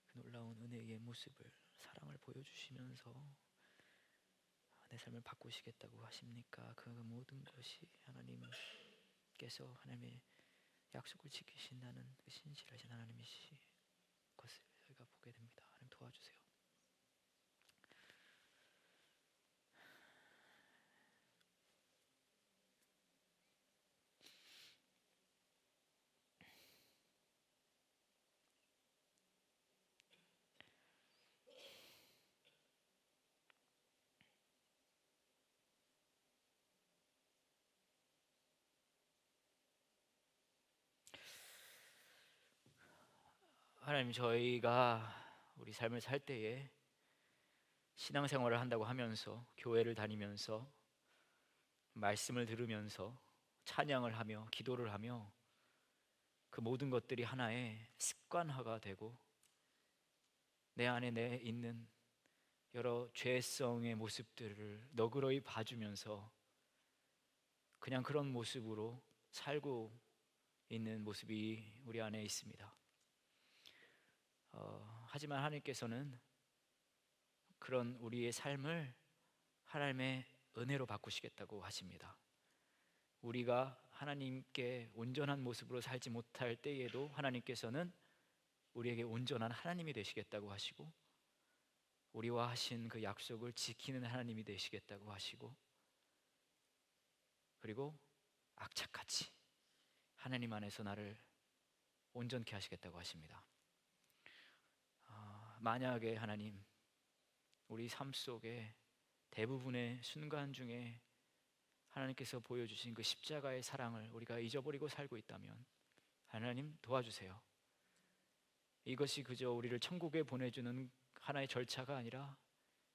그 놀라운 은혜의 모습을, 사랑을 보여주시면서 내 삶을 바꾸시겠다고 하십니까? 그 모든 것이 하나님께서 하나님의 약속을 지키신다는 그 신실하신 하나님이시 것을 저희가 보게 됩니다. 하나님 도와주세요. 하나님, 저희가 우리 삶을 살 때에 신앙생활을 한다고 하면서, 교회를 다니면서, 말씀을 들으면서, 찬양을 하며, 기도를 하며, 그 모든 것들이 하나의 습관화가 되고 내 안에 내 있는 여러 죄성의 모습들을 너그러이 봐주면서 그냥 그런 모습으로 살고 있는 모습이 우리 안에 있습니다. 하지만 하나님께서는 그런 우리의 삶을 하나님의 은혜로 바꾸시겠다고 하십니다. 우리가 하나님께 온전한 모습으로 살지 못할 때에도 하나님께서는 우리에게 온전한 하나님이 되시겠다고 하시고, 우리와 하신 그 약속을 지키는 하나님이 되시겠다고 하시고, 그리고 악착같이 하나님 안에서 나를 온전케 하시겠다고 하십니다. 만약에 하나님, 우리 삶 속에 대부분의 순간 중에 하나님께서 보여주신 그 십자가의 사랑을 우리가 잊어버리고 살고 있다면 하나님 도와주세요. 이것이 그저 우리를 천국에 보내주는 하나의 절차가 아니라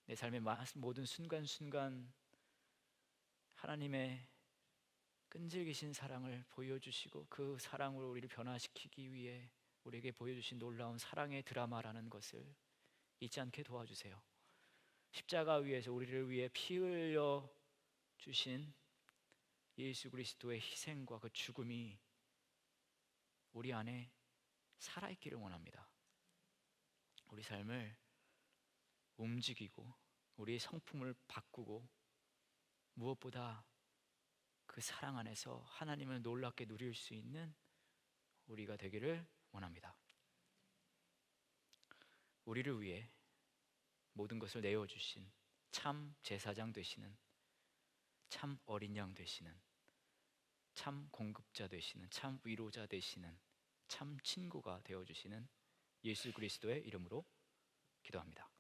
내 삶의 모든 순간순간 하나님의 끈질기신 사랑을 보여주시고, 그 사랑으로 우리를 변화시키기 위해 우리에게 보여주신 놀라운 사랑의 드라마라는 것을 잊지 않게 도와주세요. 십자가 위에서 우리를 위해 피 흘려 주신 예수 그리스도의 희생과 그 죽음이 우리 안에 살아있기를 원합니다. 우리 삶을 움직이고 우리의 성품을 바꾸고, 무엇보다 그 사랑 안에서 하나님을 놀랍게 누릴 수 있는 우리가 되기를 원합니다. 우리를 위해 모든 것을 내어주신 참 제사장 되시는, 참 어린 양 되시는, 참 공급자 되시는, 참 위로자 되시는, 참 친구가 되어주시는 예수 그리스도의 이름으로 기도합니다.